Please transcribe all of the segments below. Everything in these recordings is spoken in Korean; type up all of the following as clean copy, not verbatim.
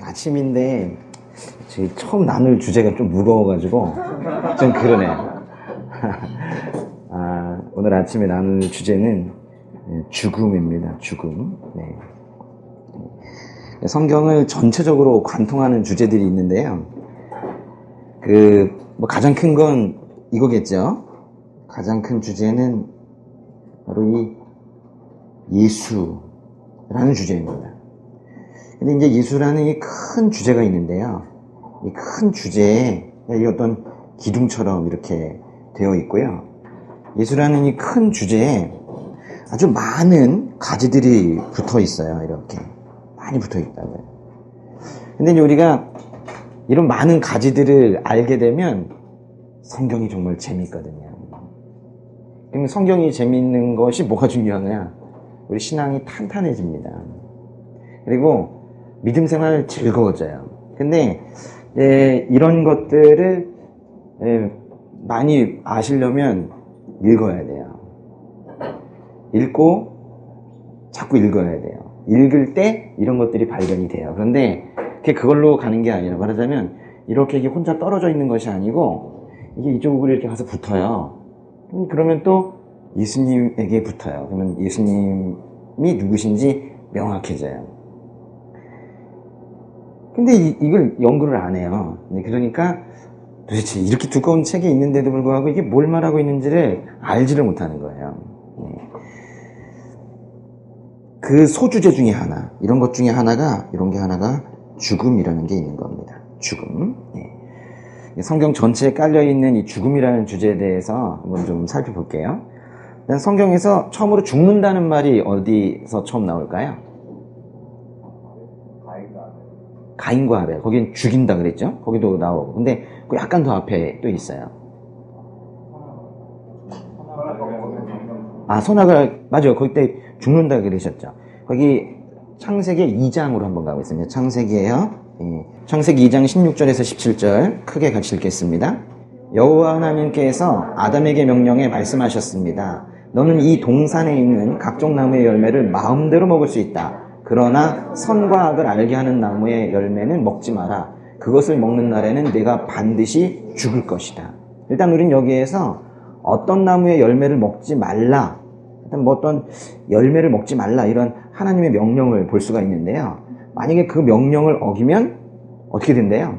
아침인데 처음 나눌 주제가 좀 무거워가지고 좀 그러네. 오늘 아침에 나눌 주제는 죽음입니다. 죽음. 네. 성경을 전체적으로 관통하는 주제들이 있는데요. 가장 큰 건 이거겠죠. 가장 큰 주제는 바로 이 예수라는 주제입니다. 근데 이제 예수라는 이 큰 주제가 있는데요. 이 큰 주제에 이 어떤 기둥처럼 이렇게 되어 있고요. 예수라는 이 큰 주제에 아주 많은 가지들이 붙어 있어요. 이렇게 많이 붙어 있다고요. 근데 이제 우리가 이런 많은 가지들을 알게 되면 성경이 정말 재밌거든요. 그럼 성경이 재밌는 것이 뭐가 중요하냐? 우리 신앙이 탄탄해집니다. 그리고 믿음 생활 즐거워져요. 근데 이런 것들을 많이 아시려면 읽어야 돼요. 읽고 자꾸 읽어야 돼요. 읽을 때 이런 것들이 발견이 돼요. 그런데 그걸로 가는 게 아니라 말하자면 이렇게 혼자 떨어져 있는 것이 아니고 이게 이쪽으로 이렇게 가서 붙어요. 그러면 또 예수님에게 붙어요. 그러면 예수님이 누구신지 명확해져요. 근데 이걸 연구를 안 해요. 그러니까 도대체 이렇게 두꺼운 책이 있는데도 불구하고 이게 뭘 말하고 있는지를 알지를 못하는 거예요. 그 소주제 중에 하나, 이런 게 하나가 죽음이라는 게 있는 겁니다. 죽음. 성경 전체에 깔려있는 이 죽음이라는 주제에 대해서 한번 좀 살펴볼게요. 일단 성경에서 처음으로 죽는다는 말이 어디서 처음 나올까요? 가인과 아벨. 거긴 죽인다 그랬죠? 거기도 나오고. 근데 그 약간 더 앞에 또 있어요. 선악을, 맞아요. 거기 때 죽는다 그러셨죠. 거기 창세기 2장으로 한번 가고 있습니다. 창세기에요. 창세기 2장 16절에서 17절 크게 같이 읽겠습니다. 여호와 하나님께서 아담에게 명령해 말씀하셨습니다. 너는 이 동산에 있는 각종 나무의 열매를 마음대로 먹을 수 있다. 그러나 선과 악을 알게 하는 나무의 열매는 먹지 마라. 그것을 먹는 날에는 내가 반드시 죽을 것이다. 일단 우린 여기에서 어떤 나무의 열매를 먹지 말라, 일단 어떤 열매를 먹지 말라, 이런 하나님의 명령을 볼 수가 있는데요. 만약에 그 명령을 어기면 어떻게 된대요?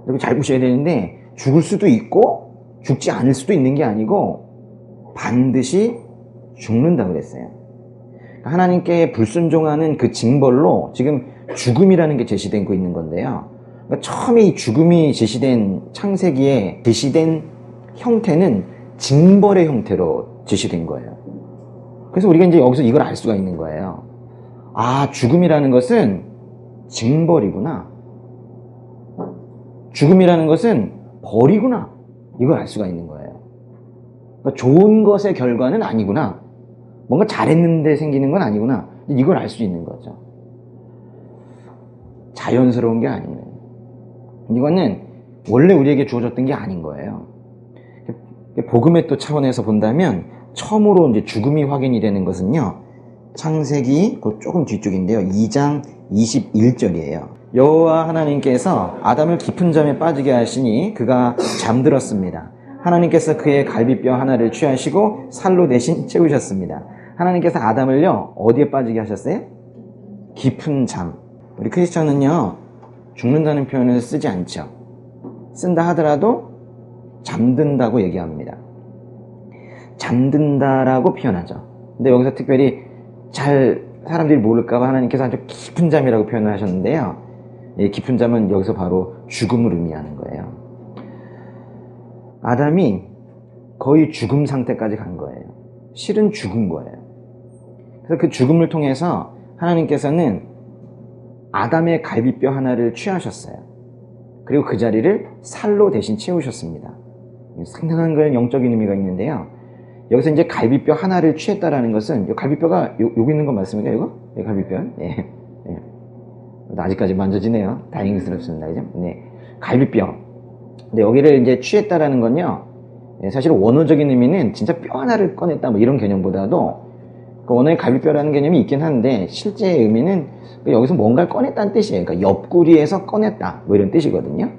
이거 잘 보셔야 되는데, 죽을 수도 있고 죽지 않을 수도 있는 게 아니고 반드시 죽는다 그랬어요. 하나님께 불순종하는 그 징벌로 지금 죽음이라는 게 제시되고 있는 건데요. 그러니까 처음에 이 죽음이 제시된 창세기에 제시된 형태는 징벌의 형태로 제시된 거예요. 그래서 우리가 이제 여기서 이걸 알 수가 있는 거예요. 죽음이라는 것은 징벌이구나. 죽음이라는 것은 벌이구나. 이걸 알 수가 있는 거예요. 그러니까 좋은 것의 결과는 아니구나. 뭔가 잘했는데 생기는 건 아니구나. 이걸 알 수 있는 거죠. 자연스러운 게 아니에요. 이거는 원래 우리에게 주어졌던 게 아닌 거예요. 복음의 또 차원에서 본다면 처음으로 이제 죽음이 확인이 되는 것은요. 창세기 조금 뒤쪽인데요. 2장 21절이에요. 여호와 하나님께서 아담을 깊은 잠에 빠지게 하시니 그가 잠들었습니다. 하나님께서 그의 갈비뼈 하나를 취하시고 살로 대신 채우셨습니다. 하나님께서 아담을요, 어디에 빠지게 하셨어요? 깊은 잠. 우리 크리스천은요, 죽는다는 표현을 쓰지 않죠. 쓴다 하더라도 잠든다고 얘기합니다. 잠든다라고 표현하죠. 근데 여기서 특별히 사람들이 모를까봐 하나님께서 아주 깊은 잠이라고 표현을 하셨는데요. 이 깊은 잠은 여기서 바로 죽음을 의미하는 거예요. 아담이 거의 죽음 상태까지 간 거예요. 실은 죽은 거예요. 그래서 그 죽음을 통해서 하나님께서는 아담의 갈비뼈 하나를 취하셨어요. 그리고 그 자리를 살로 대신 채우셨습니다. 상당한 건 영적인 의미가 있는데요. 여기서 이제 갈비뼈 하나를 취했다라는 것은, 이 갈비뼈가 여기 있는 거 맞습니까, 이거? 네, 갈비뼈. 네. 아직까지 만져지네요. 다행스럽습니다. 그죠? 네. 갈비뼈. 근데 여기를 이제 취했다라는 건요, 사실 원어적인 의미는 진짜 뼈 하나를 꺼냈다, 뭐 이런 개념보다도 그 원어에 갈비뼈라는 개념이 있긴 한데 실제 의미는 여기서 뭔가를 꺼냈다는 뜻이에요. 그러니까 옆구리에서 꺼냈다 뭐 이런 뜻이거든요.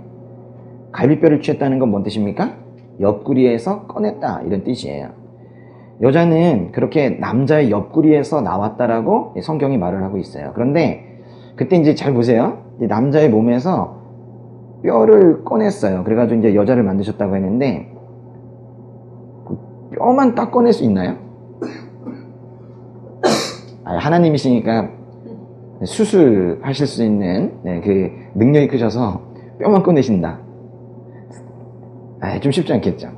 갈비뼈를 취했다는 건 뭔 뜻입니까? 옆구리에서 꺼냈다 이런 뜻이에요. 여자는 그렇게 남자의 옆구리에서 나왔다라고 성경이 말을 하고 있어요. 그런데 그때 이제 잘 보세요. 남자의 몸에서 뼈를 꺼냈어요. 그래가지고 이제 여자를 만드셨다고 했는데 뼈만 딱 꺼낼 수 있나요? 하나님이시니까 수술하실 수 있는 그 능력이 크셔서 뼈만 꺼내신다. 좀 쉽지 않겠죠.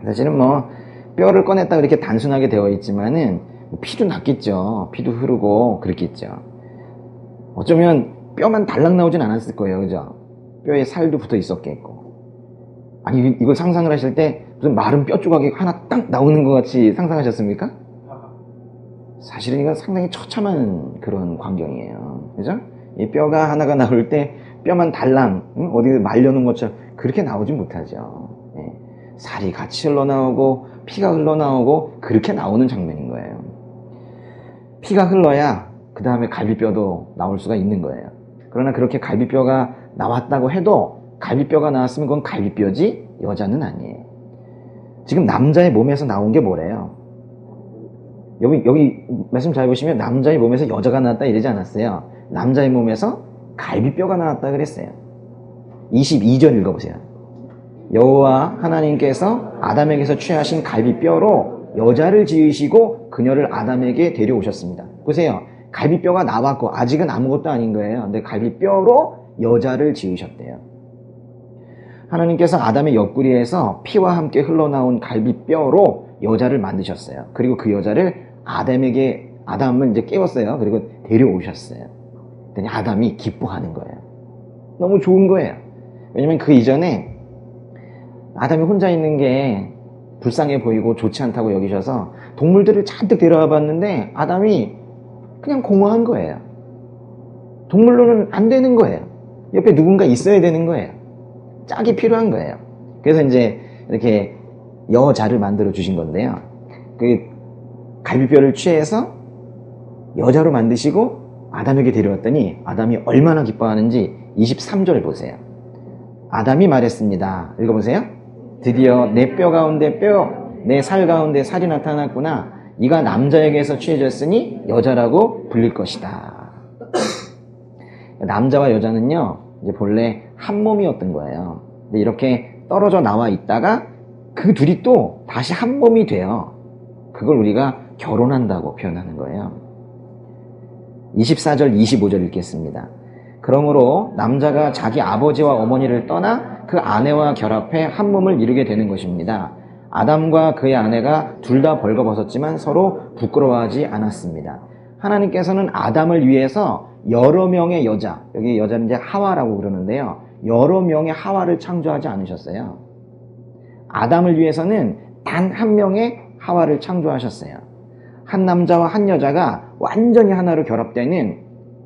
사실은 뭐 뼈를 꺼냈다 이렇게 단순하게 되어 있지만은 피도 났겠죠. 피도 흐르고 그렇겠죠. 어쩌면 뼈만 달랑 나오진 않았을 거예요. 그죠? 뼈에 살도 붙어 있었겠고. 아니 이걸 상상을 하실 때 무슨 마른 뼈 조각이 하나 딱 나오는 것 같이 상상하셨습니까? 사실은 이건 상당히 처참한 그런 광경이에요. 그죠? 이 뼈가 하나가 나올 때 뼈만 달랑 어디 말려놓은 것처럼 그렇게 나오지 못하죠. 살이 같이 흘러나오고 피가 흘러나오고 그렇게 나오는 장면인 거예요. 피가 흘러야 그 다음에 갈비뼈도 나올 수가 있는 거예요. 그러나 그렇게 갈비뼈가 나왔다고 해도 갈비뼈가 나왔으면 그건 갈비뼈지 여자는 아니에요. 지금 남자의 몸에서 나온 게 뭐래요? 여기 말씀 잘 보시면 남자의 몸에서 여자가 나왔다 이러지 않았어요. 남자의 몸에서 갈비뼈가 나왔다 그랬어요. 22절 읽어보세요. 여호와 하나님께서 아담에게서 취하신 갈비뼈로 여자를 지으시고 그녀를 아담에게 데려오셨습니다. 보세요. 갈비뼈가 나왔고 아직은 아무것도 아닌 거예요. 근데 갈비뼈로 여자를 지으셨대요. 하나님께서 아담의 옆구리에서 피와 함께 흘러나온 갈비뼈로 여자를 만드셨어요. 그리고 그 여자를 아담을 이제 깨웠어요. 그리고 데려오셨어요. 그랬더니 아담이 기뻐하는 거예요. 너무 좋은 거예요. 왜냐면 그 이전에 아담이 혼자 있는 게 불쌍해 보이고 좋지 않다고 여기셔서 동물들을 잔뜩 데려와 봤는데 아담이 그냥 공허한 거예요. 동물로는 안 되는 거예요. 옆에 누군가 있어야 되는 거예요. 짝이 필요한 거예요. 그래서 이제 이렇게 여자를 만들어 주신 건데요. 그 갈비뼈를 취해서 여자로 만드시고 아담에게 데려왔더니 아담이 얼마나 기뻐하는지 23절 보세요. 아담이 말했습니다. 읽어보세요. 드디어 내 뼈 가운데 뼈, 내 살 가운데 살이 나타났구나. 이가 남자에게서 취해졌으니 여자라고 불릴 것이다. 남자와 여자는요, 이제 본래 한 몸이었던 거예요. 근데 이렇게 떨어져 나와 있다가 그 둘이 또 다시 한 몸이 돼요. 그걸 우리가 결혼한다고 표현하는 거예요. 24절, 25절 읽겠습니다. 그러므로 남자가 자기 아버지와 어머니를 떠나 그 아내와 결합해 한 몸을 이루게 되는 것입니다. 아담과 그의 아내가 둘 다 벌거벗었지만 서로 부끄러워하지 않았습니다. 하나님께서는 아담을 위해서 여러 명의 여자, 여기 여자는 이제 하와라고 그러는데요. 여러 명의 하와를 창조하지 않으셨어요. 아담을 위해서는 단 한 명의 하와를 창조하셨어요. 한 남자와 한 여자가 완전히 하나로 결합되는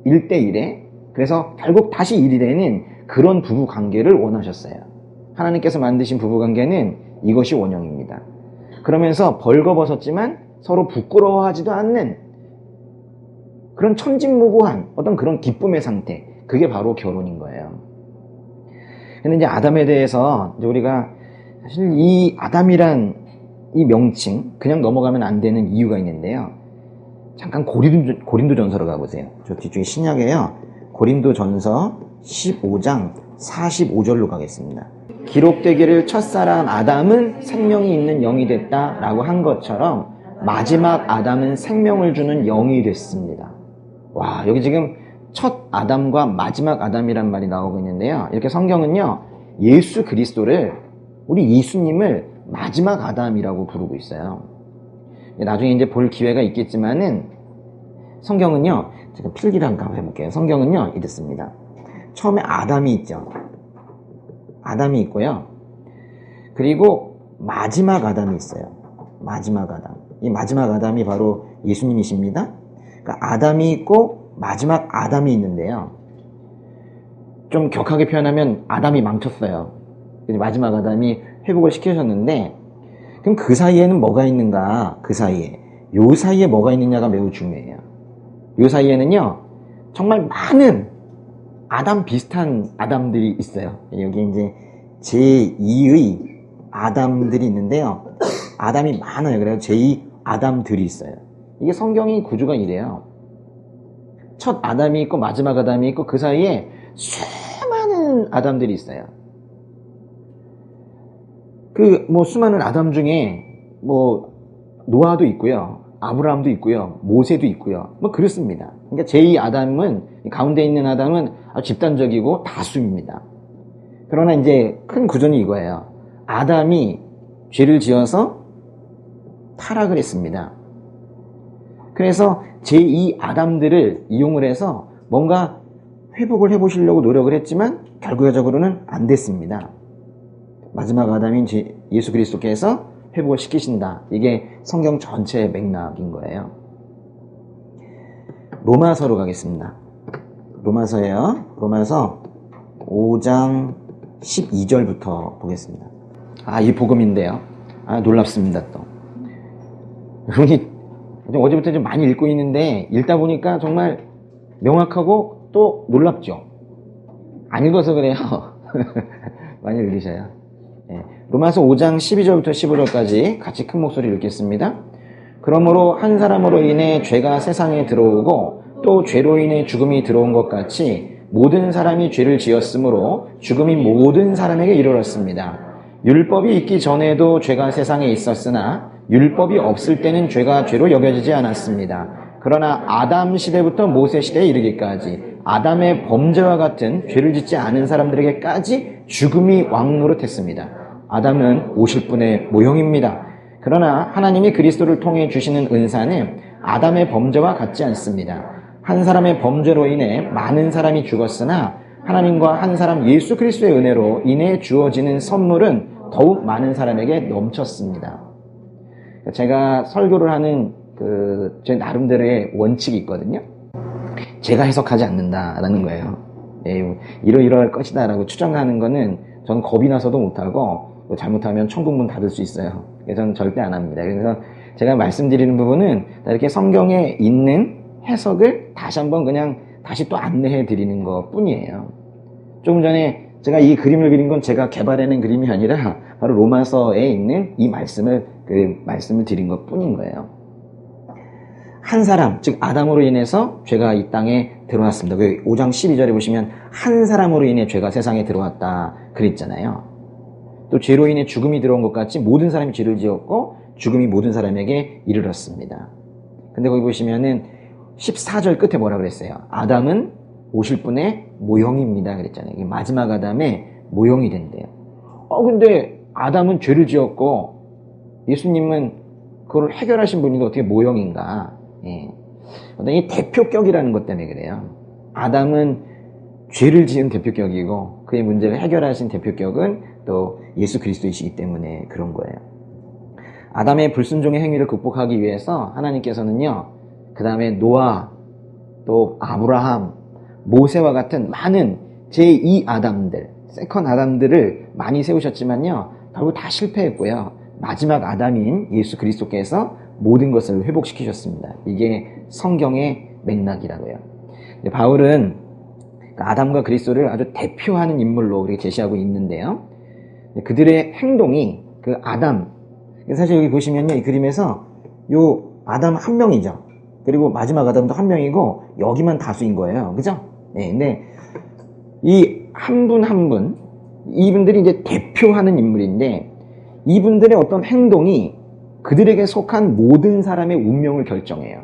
1대1에 그래서 결국 다시 1이 되는 그런 부부관계를 원하셨어요. 하나님께서 만드신 부부관계는 이것이 원형입니다. 그러면서 벌거벗었지만 서로 부끄러워하지도 않는 그런 천진무구한 어떤 그런 기쁨의 상태, 그게 바로 결혼인 거예요. 근데 이제 아담에 대해서 이제 우리가 사실 이 아담이란 이 명칭 그냥 넘어가면 안 되는 이유가 있는데요. 잠깐 고린도전서로 가보세요. 저 뒤쪽에 신약이에요. 고린도전서 15장 45절로 가겠습니다. 기록되기를 첫사람 아담은 생명이 있는 영이 됐다라고 한 것처럼 마지막 아담은 생명을 주는 영이 됐습니다. 와, 여기 지금 첫 아담과 마지막 아담이란 말이 나오고 있는데요. 이렇게 성경은요, 예수 그리스도를, 우리 예수님을 마지막 아담이라고 부르고 있어요. 나중에 이제 볼 기회가 있겠지만은 성경은요, 제가 필기를 한번 해볼게요. 성경은요, 이렇습니다. 처음에 아담이 있죠. 아담이 있고요. 그리고 마지막 아담이 있어요. 마지막 아담. 이 마지막 아담이 바로 예수님이십니다. 그러니까 아담이 있고 마지막 아담이 있는데요. 좀 격하게 표현하면 아담이 망쳤어요. 마지막 아담이 회복을 시키셨는데 그럼 그 사이에는 뭐가 있는가? 그 사이에 요 사이에 뭐가 있느냐가 매우 중요해요. 요 사이에는요, 정말 많은 아담 비슷한 아담들이 있어요. 여기 이제 제2의 아담들이 있는데요. 아담이 많아요. 그래서 제2 아담들이 있어요. 이게 성경이 구조가 이래요. 첫 아담이 있고 마지막 아담이 있고 그 사이에 수많은 아담들이 있어요. 그 뭐 수많은 아담 중에 뭐 노아도 있고요, 아브라함도 있고요, 모세도 있고요, 뭐 그렇습니다. 그러니까 제2 아담은, 가운데 있는 아담은 아주 집단적이고 다수입니다. 그러나 이제 큰 구조는 이거예요. 아담이 죄를 지어서 타락을 했습니다. 그래서 제2 아담들을 이용을 해서 뭔가 회복을 해보시려고 노력을 했지만 결과적으로는 안 됐습니다. 마지막 아담인 예수 그리스도께서 회복을 시키신다. 이게 성경 전체의 맥락인 거예요. 로마서로 가겠습니다. 로마서예요. 로마서 5장 12절부터 보겠습니다. 이 복음인데요. 놀랍습니다, 또. 여러분이 어제부터 좀 많이 읽고 있는데, 읽다 보니까 정말 명확하고 또 놀랍죠? 안 읽어서 그래요. 많이 읽으셔요. 로마서 5장 12절부터 15절까지 같이 큰 목소리로 읽겠습니다. 그러므로 한 사람으로 인해 죄가 세상에 들어오고 또 죄로 인해 죽음이 들어온 것 같이 모든 사람이 죄를 지었으므로 죽음이 모든 사람에게 이르렀습니다. 율법이 있기 전에도 죄가 세상에 있었으나 율법이 없을 때는 죄가 죄로 여겨지지 않았습니다. 그러나 아담 시대부터 모세 시대에 이르기까지 아담의 범죄와 같은 죄를 짓지 않은 사람들에게까지 죽음이 왕노릇했습니다. 아담은 오실 분의 모형입니다. 그러나 하나님이 그리스도를 통해 주시는 은사는 아담의 범죄와 같지 않습니다. 한 사람의 범죄로 인해 많은 사람이 죽었으나 하나님과 한 사람 예수 그리스도의 은혜로 인해 주어지는 선물은 더욱 많은 사람에게 넘쳤습니다. 제가 설교를 하는 제 나름대로의 원칙이 있거든요. 제가 해석하지 않는다라는 거예요. 이러이러할 것이다 라고 추정하는 거는 저는 겁이 나서도 못하고, 잘못하면 천국문 닫을 수 있어요. 그래서 저는 절대 안 합니다. 그래서 제가 말씀드리는 부분은 이렇게 성경에 있는 해석을 다시 한번 그냥 다시 또 안내해 드리는 것 뿐이에요. 조금 전에 제가 이 그림을 그린 건 제가 개발해낸 그림이 아니라 바로 로마서에 있는 이 말씀을 드린 것 뿐인 거예요. 한 사람, 즉 아담으로 인해서 죄가 이 땅에 들어왔습니다. 5장 12절에 보시면 한 사람으로 인해 죄가 세상에 들어왔다 그랬잖아요. 또 죄로 인해 죽음이 들어온 것 같이 모든 사람이 죄를 지었고 죽음이 모든 사람에게 이르렀습니다. 근데 거기 보시면은 14절 끝에 뭐라 그랬어요? 아담은 오실 분의 모형입니다 그랬잖아요. 이게 마지막 아담의 모형이 된대요. 근데 아담은 죄를 지었고 예수님은 그걸 해결하신 분인데 어떻게 모형인가? 어떤 이 대표격이라는 것 때문에 그래요. 아담은 죄를 지은 대표격이고 그의 문제를 해결하신 대표격은 또 예수 그리스도이시기 때문에 그런 거예요. 아담의 불순종의 행위를 극복하기 위해서 하나님께서는요, 그 다음에 노아, 또 아브라함, 모세와 같은 많은 제2 아담들, 세컨 아담들을 많이 세우셨지만요, 결국 다 실패했고요. 마지막 아담인 예수 그리스도께서 모든 것을 회복시키셨습니다. 이게 성경의 맥락이라고요. 바울은 아담과 그리스도를 아주 대표하는 인물로 우리가 제시하고 있는데요. 그들의 행동이 그 아담, 사실 여기 보시면요, 이 그림에서 요 아담 한 명이죠. 그리고 마지막 아담도 한 명이고 여기만 다수인 거예요. 그죠? 근데 이 한 분 한 분, 이분들이 이제 대표하는 인물인데 이분들의 어떤 행동이 그들에게 속한 모든 사람의 운명을 결정해요.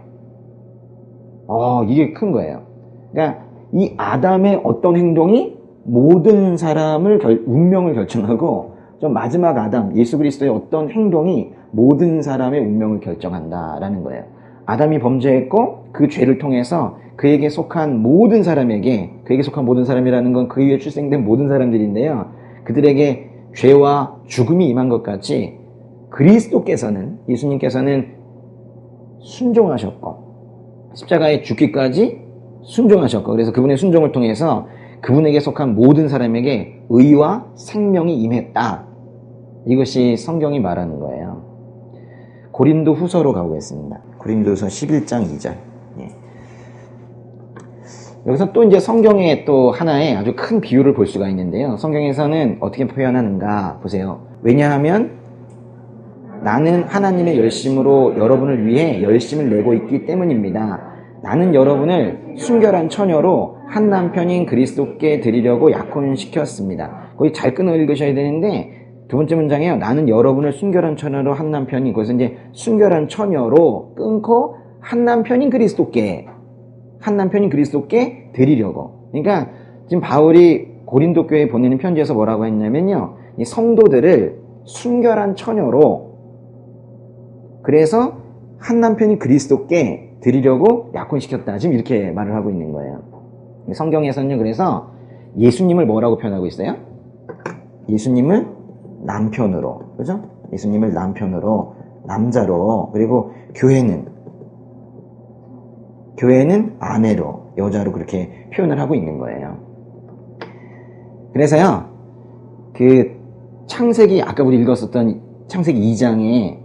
이게 큰 거예요. 그러니까 이 아담의 어떤 행동이 모든 사람을 운명을 결정하고 좀 마지막 아담 예수 그리스도의 어떤 행동이 모든 사람의 운명을 결정한다라는 거예요. 아담이 범죄했고 그 죄를 통해서 그에게 속한 모든 사람에게, 그에게 속한 모든 사람이라는 건 그 위에 출생된 모든 사람들인데요, 그들에게 죄와 죽음이 임한 것 같이 그리스도께서는, 예수님께서는 순종하셨고 십자가에 죽기까지 순종하셨고, 그래서 그분의 순종을 통해서 그분에게 속한 모든 사람에게 의와 생명이 임했다. 이것이 성경이 말하는 거예요. 고린도 후서로 가보겠습니다. 고린도서 11장 2절. 예. 여기서 또 이제 성경에 또 하나의 아주 큰 비유를 볼 수가 있는데요. 성경에서는 어떻게 표현하는가 보세요. 왜냐하면 나는 하나님의 열심으로 여러분을 위해 열심을 내고 있기 때문입니다. 나는 여러분을 순결한 처녀로 한 남편인 그리스도께 드리려고 약혼시켰습니다. 거기 잘 끊어 읽으셔야 되는데 두 번째 문장에요. 나는 여러분을 순결한 처녀로 한 남편인, 그래서 이제 순결한 처녀로 끊고 한 남편인 그리스도께 드리려고. 그러니까 지금 바울이 고린도 교회에 보내는 편지에서 뭐라고 했냐면요. 이 성도들을 순결한 처녀로, 그래서 한 남편인 그리스도께 드리려고 약혼시켰다. 지금 이렇게 말을 하고 있는 거예요. 성경에서는요, 그래서 예수님을 뭐라고 표현하고 있어요? 예수님을 남편으로, 그죠? 예수님을 남편으로, 남자로, 그리고 교회는 아내로, 여자로 그렇게 표현을 하고 있는 거예요. 그래서요, 그 창세기, 아까 우리 읽었었던 창세기 2장에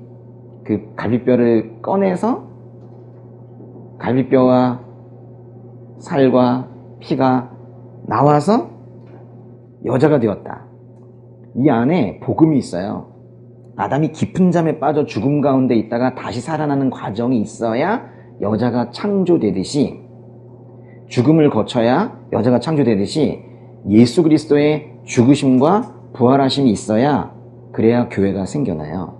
그 갈비뼈를 꺼내서 갈비뼈와 살과 피가 나와서 여자가 되었다. 이 안에 복음이 있어요. 아담이 깊은 잠에 빠져 죽음 가운데 있다가 다시 살아나는 과정이 있어야 여자가 창조되듯이, 죽음을 거쳐야 여자가 창조되듯이 예수 그리스도의 죽으심과 부활하심이 있어야, 그래야 교회가 생겨나요.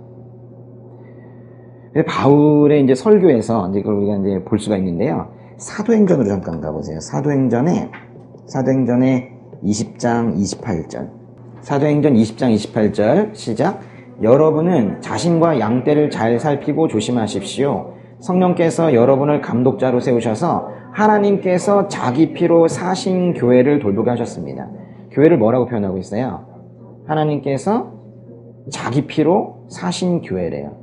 바울의 이제 설교에서 이제 그걸 우리가 이제 볼 수가 있는데요. 사도행전으로 잠깐 가보세요. 사도행전에 20장 28절. 사도행전 20장 28절 시작. 여러분은 자신과 양떼를 잘 살피고 조심하십시오. 성령께서 여러분을 감독자로 세우셔서 하나님께서 자기 피로 사신 교회를 돌보게 하셨습니다. 교회를 뭐라고 표현하고 있어요? 하나님께서 자기 피로 사신 교회래요.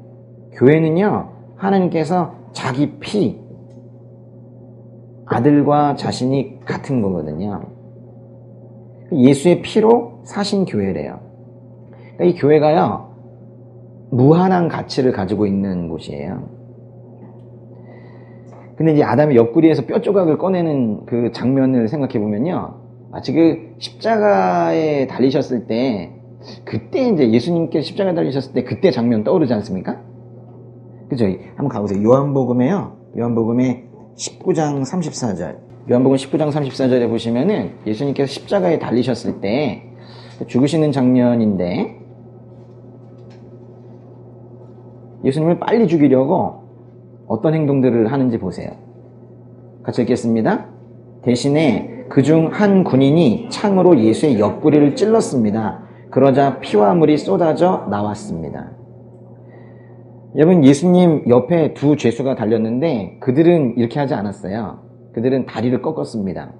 교회는요, 하나님께서 자기 피, 아들과 자신이 같은 거거든요. 예수의 피로 사신 교회래요. 그러니까 이 교회가요, 무한한 가치를 가지고 있는 곳이에요. 근데 이제 아담이 옆구리에서 뼈 조각을 꺼내는 그 장면을 생각해 보면요, 마치 그 십자가에 달리셨을 때, 그때 이제 예수님께 십자가에 달리셨을 때 그때 장면 떠오르지 않습니까? 그죠? 한번 가보세요. 요한복음의 19장 34절. 요한복음 19장 34절에 보시면은 예수님께서 십자가에 달리셨을 때 죽으시는 장면인데, 예수님을 빨리 죽이려고 어떤 행동들을 하는지 보세요. 같이 읽겠습니다. 대신에 그중 한 군인이 창으로 예수의 옆구리를 찔렀습니다. 그러자 피와 물이 쏟아져 나왔습니다. 여러분, 예수님 옆에 두 죄수가 달렸는데 그들은 이렇게 하지 않았어요. 그들은 다리를 꺾었습니다.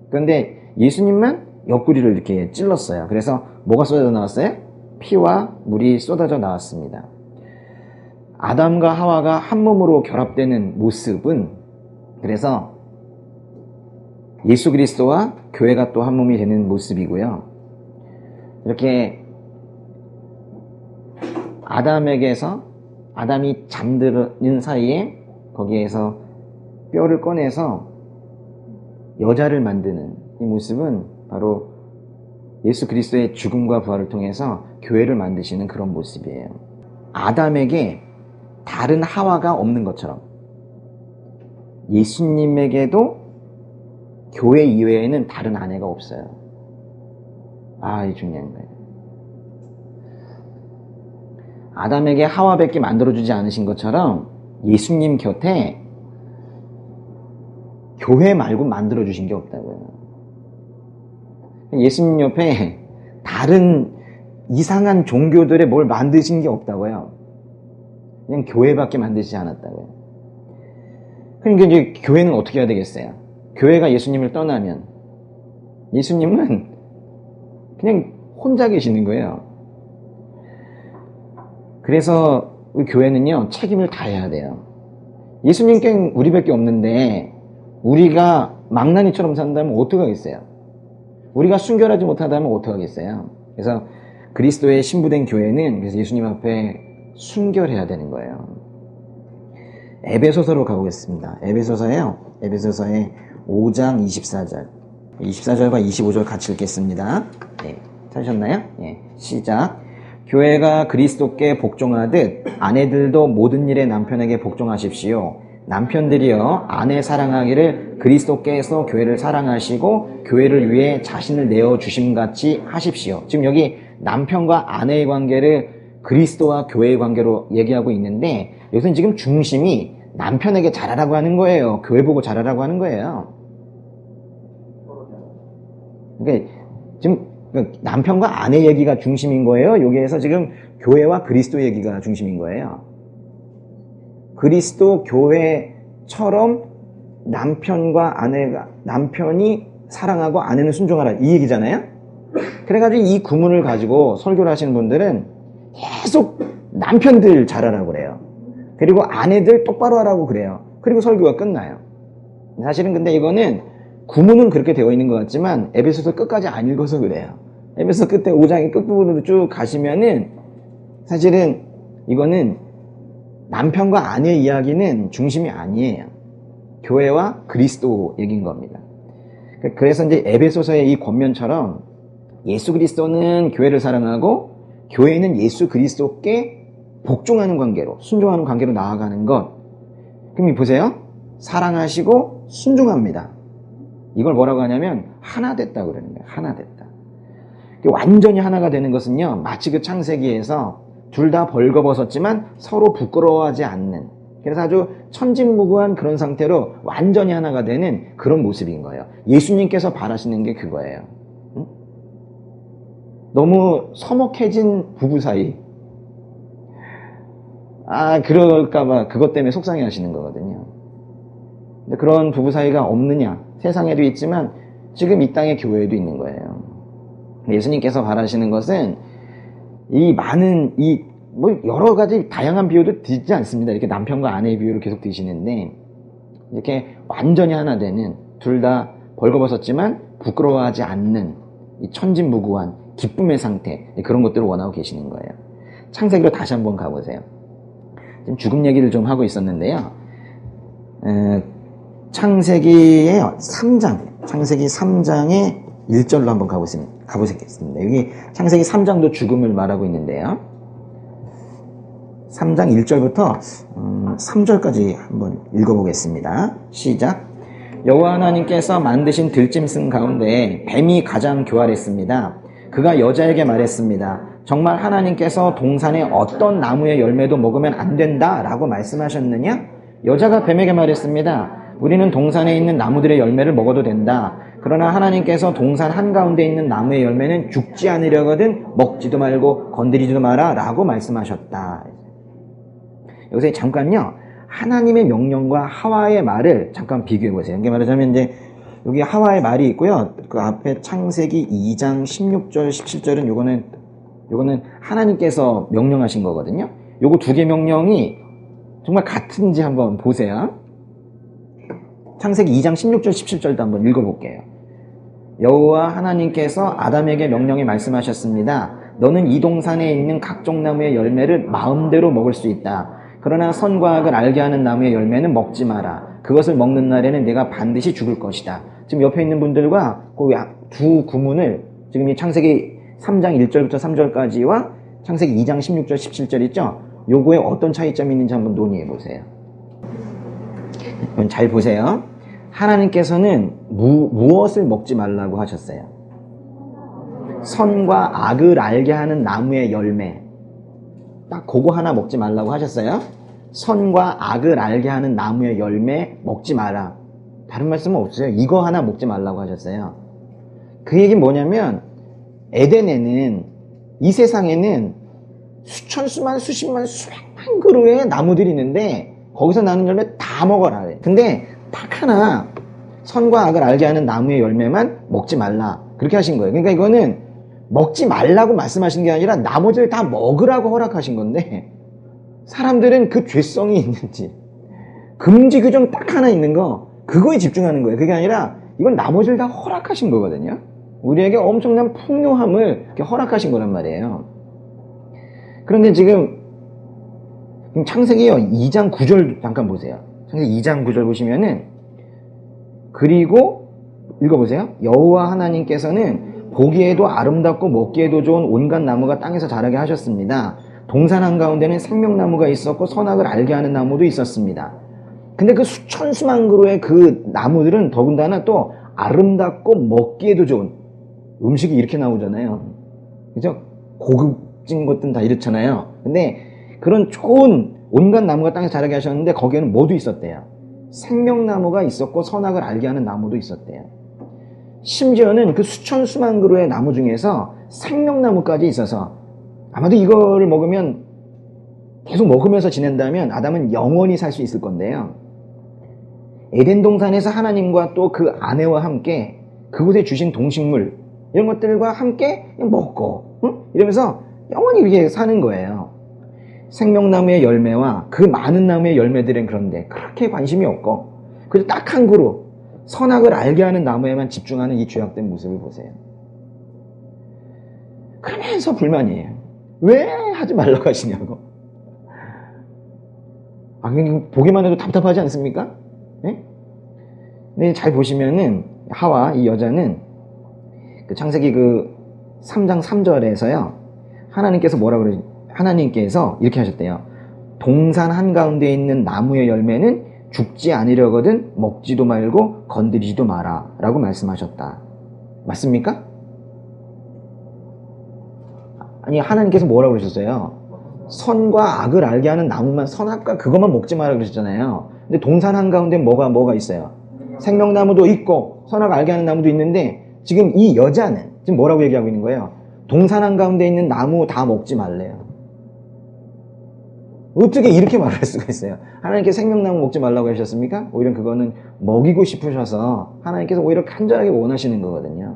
그런데 예수님만 옆구리를 이렇게 찔렀어요. 그래서 뭐가 쏟아져 나왔어요? 피와 물이 쏟아져 나왔습니다. 아담과 하와가 한 몸으로 결합되는 모습은, 그래서 예수 그리스도와 교회가 또 한 몸이 되는 모습이고요. 이렇게 아담이 잠드는 사이에 거기에서 뼈를 꺼내서 여자를 만드는 이 모습은 바로 예수 그리스도의 죽음과 부활을 통해서 교회를 만드시는 그런 모습이에요. 아담에게 다른 하와가 없는 것처럼 예수님에게도 교회 이외에는 다른 아내가 없어요. 이 중요한 거예요. 아담에게 하와밖에 만들어주지 않으신 것처럼 예수님 곁에 교회 말고 만들어주신 게 없다고요. 예수님 옆에 다른 이상한 종교들의 뭘 만드신 게 없다고요. 그냥 교회밖에 만드시지 않았다고요. 그러니까 이제 교회는 어떻게 해야 되겠어요? 교회가 예수님을 떠나면 예수님은 그냥 혼자 계시는 거예요. 그래서 우리 교회는요, 책임을 다해야 돼요. 예수님께 우리밖에 없는데 우리가 망나니처럼 산다면 어떡하겠어요? 우리가 순결하지 못하다면 어떡하겠어요? 그래서 그리스도의 신부된 교회는 그래서 예수님 앞에 순결해야 되는 거예요. 에베소서로 가보겠습니다. 에베소서에요. 에베소서의 5장 24절. 24절과 25절 같이 읽겠습니다. 네, 찾으셨나요? 네, 시작. 교회가 그리스도께 복종하듯 아내들도 모든 일에 남편에게 복종하십시오. 남편들이여 아내 사랑하기를 그리스도께서 교회를 사랑하시고 교회를 위해 자신을 내어주심같이 하십시오. 지금 여기 남편과 아내의 관계를 그리스도와 교회의 관계로 얘기하고 있는데 여기서는 지금 중심이 남편에게 잘하라고 하는 거예요. 교회 보고 잘하라고 하는 거예요. 그러니까 지금 남편과 아내 얘기가 중심인 거예요. 여기에서 지금 교회와 그리스도 얘기가 중심인 거예요. 그리스도 교회처럼 남편이 사랑하고 아내는 순종하라 이 얘기잖아요. 그래가지고 이 구문을 가지고 설교를 하시는 분들은 계속 남편들 잘하라고 그래요. 그리고 아내들 똑바로 하라고 그래요. 그리고 설교가 끝나요. 사실은 근데 이거는 구문은 그렇게 되어 있는 것 같지만 에베소서 끝까지 안 읽어서 그래요. 에베소서 끝에 5장의 끝부분으로 쭉 가시면은 사실은 이거는 남편과 아내 이야기는 중심이 아니에요. 교회와 그리스도 얘기인 겁니다. 그래서 이제 에베소서의 이 권면처럼 예수 그리스도는 교회를 사랑하고 교회는 예수 그리스도께 복종하는 관계로, 순종하는 관계로 나아가는 것. 그럼 보세요. 사랑하시고 순종합니다. 이걸 뭐라고 하냐면 하나 됐다고 그러는 거예요. 하나 됐다. 완전히 하나가 되는 것은요, 마치 그 창세기에서 둘 다 벌거벗었지만 서로 부끄러워하지 않는, 그래서 아주 천진무구한 그런 상태로 완전히 하나가 되는 그런 모습인 거예요. 예수님께서 바라시는 게 그거예요. 응? 너무 서먹해진 부부 사이, 그럴까봐 그것 때문에 속상해 하시는 거거든요. 근데 그런 부부 사이가 없느냐? 세상에도 있지만 지금 이 땅의 교회에도 있는 거예요. 예수님께서 바라시는 것은 이 많은 여러 가지 다양한 비유도 드리지 않습니다. 이렇게 남편과 아내의 비유를 계속 드시는데 이렇게 완전히 하나 되는, 둘 다 벌거벗었지만 부끄러워하지 않는 이 천진무구한 기쁨의 상태, 그런 것들을 원하고 계시는 거예요. 창세기로 다시 한번 가보세요. 지금 죽음 얘기를 좀 하고 있었는데요. 창세기의 3장의 1절로 한번 가보겠습니다. 여기 창세기 3장도 죽음을 말하고 있는데요. 3장 1절부터 3절까지 한번 읽어보겠습니다. 시작. 여호와 하나님께서 만드신 들짐승 가운데 뱀이 가장 교활했습니다. 그가 여자에게 말했습니다. 정말 하나님께서 동산의 어떤 나무의 열매도 먹으면 안 된다 라고 말씀하셨느냐? 여자가 뱀에게 말했습니다. 우리는 동산에 있는 나무들의 열매를 먹어도 된다. 그러나 하나님께서 동산 한가운데 있는 나무의 열매는 죽지 않으려거든 먹지도 말고 건드리지도 마라 라고 말씀하셨다. 여기서 잠깐요, 하나님의 명령과 하와의 말을 잠깐 비교해 보세요. 이게 말하자면 이제 여기 하와의 말이 있고요. 그 앞에 창세기 2장 16절 17절은 요거는 하나님께서 명령하신 거거든요. 요거 두 개 명령이 정말 같은지 한번 보세요. 창세기 2장 16절 17절도 한번 읽어볼게요. 여호와 하나님께서 아담에게 명령해 말씀하셨습니다. 너는 이 동산에 있는 각종 나무의 열매를 마음대로 먹을 수 있다. 그러나 선과 악을 알게 하는 나무의 열매는 먹지 마라. 그것을 먹는 날에는 내가 반드시 죽을 것이다. 지금 옆에 있는 분들과 그 두 구문을 지금 이 창세기 3장 1절부터 3절까지와 창세기 2장 16절 17절 있죠? 요거에 어떤 차이점이 있는지 한번 논의해 보세요. 잘 보세요. 하나님께서는 무엇을 먹지 말라고 하셨어요? 선과 악을 알게 하는 나무의 열매. 딱 그거 하나 먹지 말라고 하셨어요. 선과 악을 알게 하는 나무의 열매 먹지 마라. 다른 말씀은 없어요. 이거 하나 먹지 말라고 하셨어요. 그 얘기는 뭐냐면 에덴에는, 이 세상에는 수천, 수만, 수십만, 수백만 그루의 나무들이 있는데 거기서 나는 열매 다 먹어라. 근데 딱 하나 선과 악을 알게 하는 나무의 열매만 먹지 말라. 그렇게 하신 거예요. 그러니까 이거는 먹지 말라고 말씀하신 게 아니라 나머지를 다 먹으라고 허락하신 건데, 사람들은 그 죄성이 있는지 금지 규정 딱 하나 있는 거, 그거에 집중하는 거예요. 그게 아니라 이건 나머지를 다 허락하신 거거든요. 우리에게 엄청난 풍요함을 이렇게 허락하신 거란 말이에요. 그런데 지금 그럼 창세기 2장 9절 잠깐 보세요. 창세기 2장 9절 보시면은, 그리고 읽어보세요. 여호와 하나님께서는 보기에도 아름답고 먹기에도 좋은 온갖 나무가 땅에서 자라게 하셨습니다. 동산 한가운데는 생명나무가 있었고 선악을 알게 하는 나무도 있었습니다. 근데 그 수천 수만 그루의 그 나무들은 더군다나 또 아름답고 먹기에도 좋은, 음식이 이렇게 나오잖아요. 그죠? 고급진 것들은 다 이렇잖아요. 근데 그런 좋은 온갖 나무가 땅에서 자라게 하셨는데 거기에는 뭐도 있었대요? 생명나무가 있었고 선악을 알게 하는 나무도 있었대요. 심지어는 그 수천 수만 그루의 나무 중에서 생명나무까지 있어서 아마도 이거를 먹으면, 계속 먹으면서 지낸다면 아담은 영원히 살 수 있을 건데요. 에덴 동산에서 하나님과 또 그 아내와 함께 그곳에 주신 동식물 이런 것들과 함께 그냥 먹고 이러면서 영원히 이렇게 사는 거예요. 생명나무의 열매와 그 많은 나무의 열매들은 그런데 그렇게 관심이 없고 그래서 딱 한 그루 선악을 알게 하는 나무에만 집중하는 이 죄악된 모습을 보세요. 그러면서 불만이에요. 왜 하지 말라고 하시냐고. 보기만 해도 답답하지 않습니까? 네? 근데 잘 보시면은 하와, 이 여자는 그 창세기 그 3장 3절에서요 하나님께서 이렇게 하셨대요. 동산 한가운데 있는 나무의 열매는 죽지 않으려거든 먹지도 말고 건드리지도 마라 라고 말씀하셨다. 맞습니까? 아니, 하나님께서 뭐라고 그러셨어요? 선과 악을 알게 하는 나무만, 선악과 그것만 먹지 마라 그러셨잖아요. 근데 동산 한가운데 뭐가 있어요? 생명나무도 있고 선악 알게 하는 나무도 있는데 지금 이 여자는 지금 뭐라고 얘기하고 있는 거예요? 동산 한가운데 있는 나무 다 먹지 말래요. 어떻게 이렇게 말할 수가 있어요? 하나님께서 생명나무 먹지 말라고 하셨습니까? 오히려 그거는 먹이고 싶으셔서 하나님께서 오히려 간절하게 원하시는 거거든요.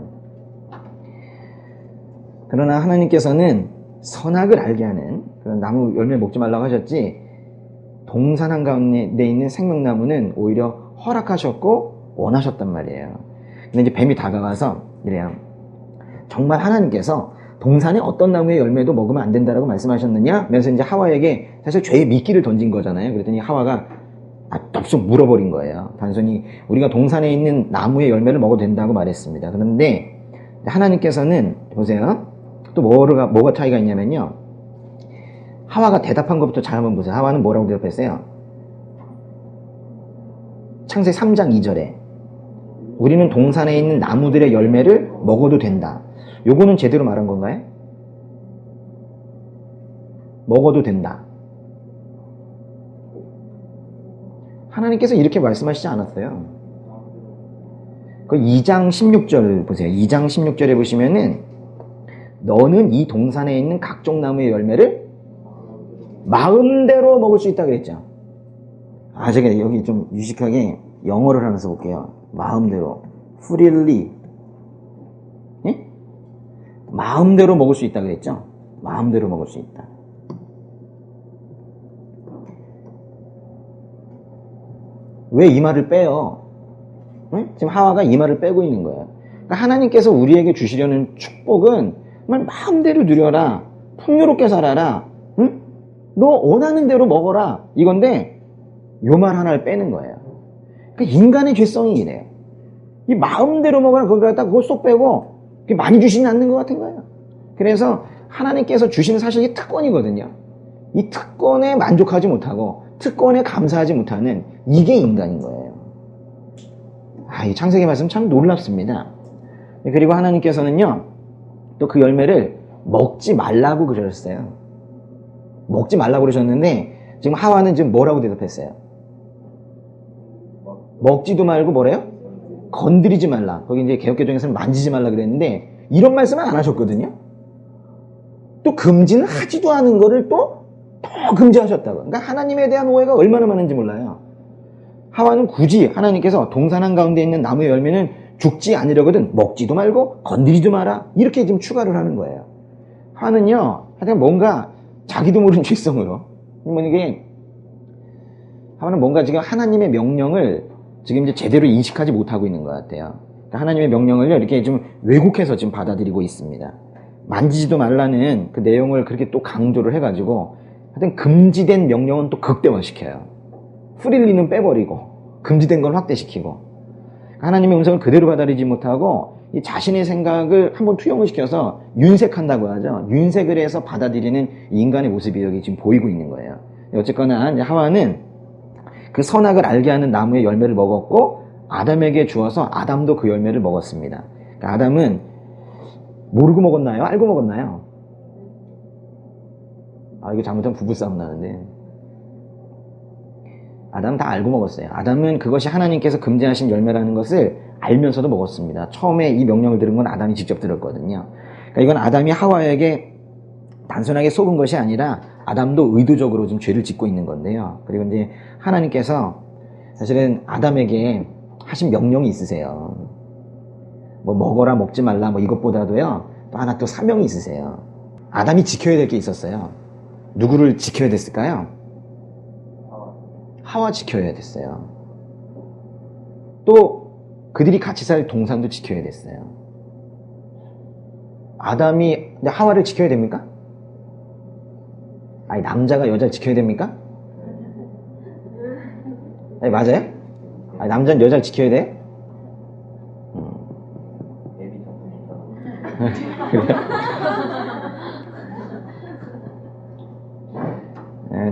그러나 하나님께서는 선악을 알게 하는 그런 나무 열매 먹지 말라고 하셨지, 동산 한가운데 있는 생명나무는 오히려 허락하셨고 원하셨단 말이에요. 근데 이제 뱀이 다가가서 이래요. 정말 하나님께서 동산에 어떤 나무의 열매도 먹으면 안 된다라고 말씀하셨느냐? 하면서 이제 하와에게 사실 죄의 미끼를 던진 거잖아요. 그랬더니 하와가 덥석 물어버린 거예요. 단순히 우리가 동산에 있는 나무의 열매를 먹어도 된다고 말했습니다. 그런데 하나님께서는 보세요. 또 뭐가 차이가 있냐면요. 하와가 대답한 것부터 잘 한번 보세요. 하와는 뭐라고 대답했어요? 창세기 3장 2절에 우리는 동산에 있는 나무들의 열매를 먹어도 된다. 요거는 제대로 말한 건가요? 먹어도 된다. 하나님께서 이렇게 말씀하시지 않았어요. 그 2장 16절 보세요. 2장 16절에 보시면은 너는 이 동산에 있는 각종 나무의 열매를 마음대로 먹을 수 있다 그랬죠. 제가 여기 좀 유식하게 영어를 하면서 볼게요. 마음대로. freely. 예? 마음대로 먹을 수 있다 그랬죠. 마음대로 먹을 수 있다. 왜 이 말을 빼요? 응? 지금 하와가 이 말을 빼고 있는 거예요. 그러니까 하나님께서 우리에게 주시려는 축복은 정말 마음대로 누려라. 풍요롭게 살아라. 응? 너 원하는 대로 먹어라. 이건데 요 말 하나를 빼는 거예요. 그러니까 인간의 죄성이 이래요. 이 마음대로 먹어라. 그걸 갖다 그거 쏙 빼고 많이 주시진 않는 것 같은 거예요. 그래서 하나님께서 주시는 사실 이 특권이거든요. 이 특권에 만족하지 못하고 특권에 감사하지 못하는 이게 인간인 거예요. 이 창세기 말씀 참 놀랍습니다. 그리고 하나님께서는요, 또 그 열매를 먹지 말라고 그러셨어요. 먹지 말라고 그러셨는데, 지금 하와는 지금 뭐라고 대답했어요? 먹지도 말고 뭐래요? 건드리지 말라. 거기 이제 개역개정에서는 만지지 말라 그랬는데, 이런 말씀은 안 하셨거든요? 또 금지는 하지도 않은 거를 또 더 금지하셨다고. 그러니까 하나님에 대한 오해가 얼마나 많은지 몰라요. 하와는 굳이 하나님께서 동산 한가운데 있는 나무의 열매는 죽지 않으려거든 먹지도 말고 건드리지 마라. 이렇게 지금 추가를 하는 거예요. 하와는요, 하여튼 뭔가 자기도 모르는 죄성으로, 하와는 뭔가 지금 하나님의 명령을 지금 이제 제대로 인식하지 못하고 있는 것 같아요. 그러니까 하나님의 명령을요, 이렇게 좀 왜곡해서 지금 받아들이고 있습니다. 만지지도 말라는 그 내용을 그렇게 또 강조를 해가지고 하여튼 금지된 명령은 또 극대화시켜요. 프릴리는 빼버리고 금지된 건 확대시키고 하나님의 음성을 그대로 받아들이지 못하고 이 자신의 생각을 한번 투영을 시켜서 윤색한다고 하죠. 윤색을 해서 받아들이는 인간의 모습이 여기 지금 보이고 있는 거예요. 어쨌거나 이제 하와는 그 선악을 알게 하는 나무의 열매를 먹었고 아담에게 주어서 아담도 그 열매를 먹었습니다. 그러니까 아담은 모르고 먹었나요? 알고 먹었나요? 이거 잘못하면 부부싸움 나는데 아담은 다 알고 먹었어요. 아담은 그것이 하나님께서 금지하신 열매라는 것을 알면서도 먹었습니다. 처음에 이 명령을 들은 건 아담이 직접 들었거든요. 그러니까 이건 아담이 하와에게 단순하게 속은 것이 아니라 아담도 의도적으로 좀 죄를 짓고 있는 건데요. 그리고 이제 하나님께서 사실은 아담에게 하신 명령이 있으세요. 뭐 먹어라 먹지 말라 뭐 이것보다도요. 또 하나 또 사명이 있으세요. 아담이 지켜야 될 게 있었어요. 누구를 지켜야 됐을까요? 하와 지켜야 됐어요. 또 그들이 같이 살 동산도 지켜야 됐어요. 아담이 하와를 지켜야 됩니까? 아니 남자가 여자를 지켜야 됩니까? 아니 맞아요? 아니 남자는 여자를 지켜야 돼?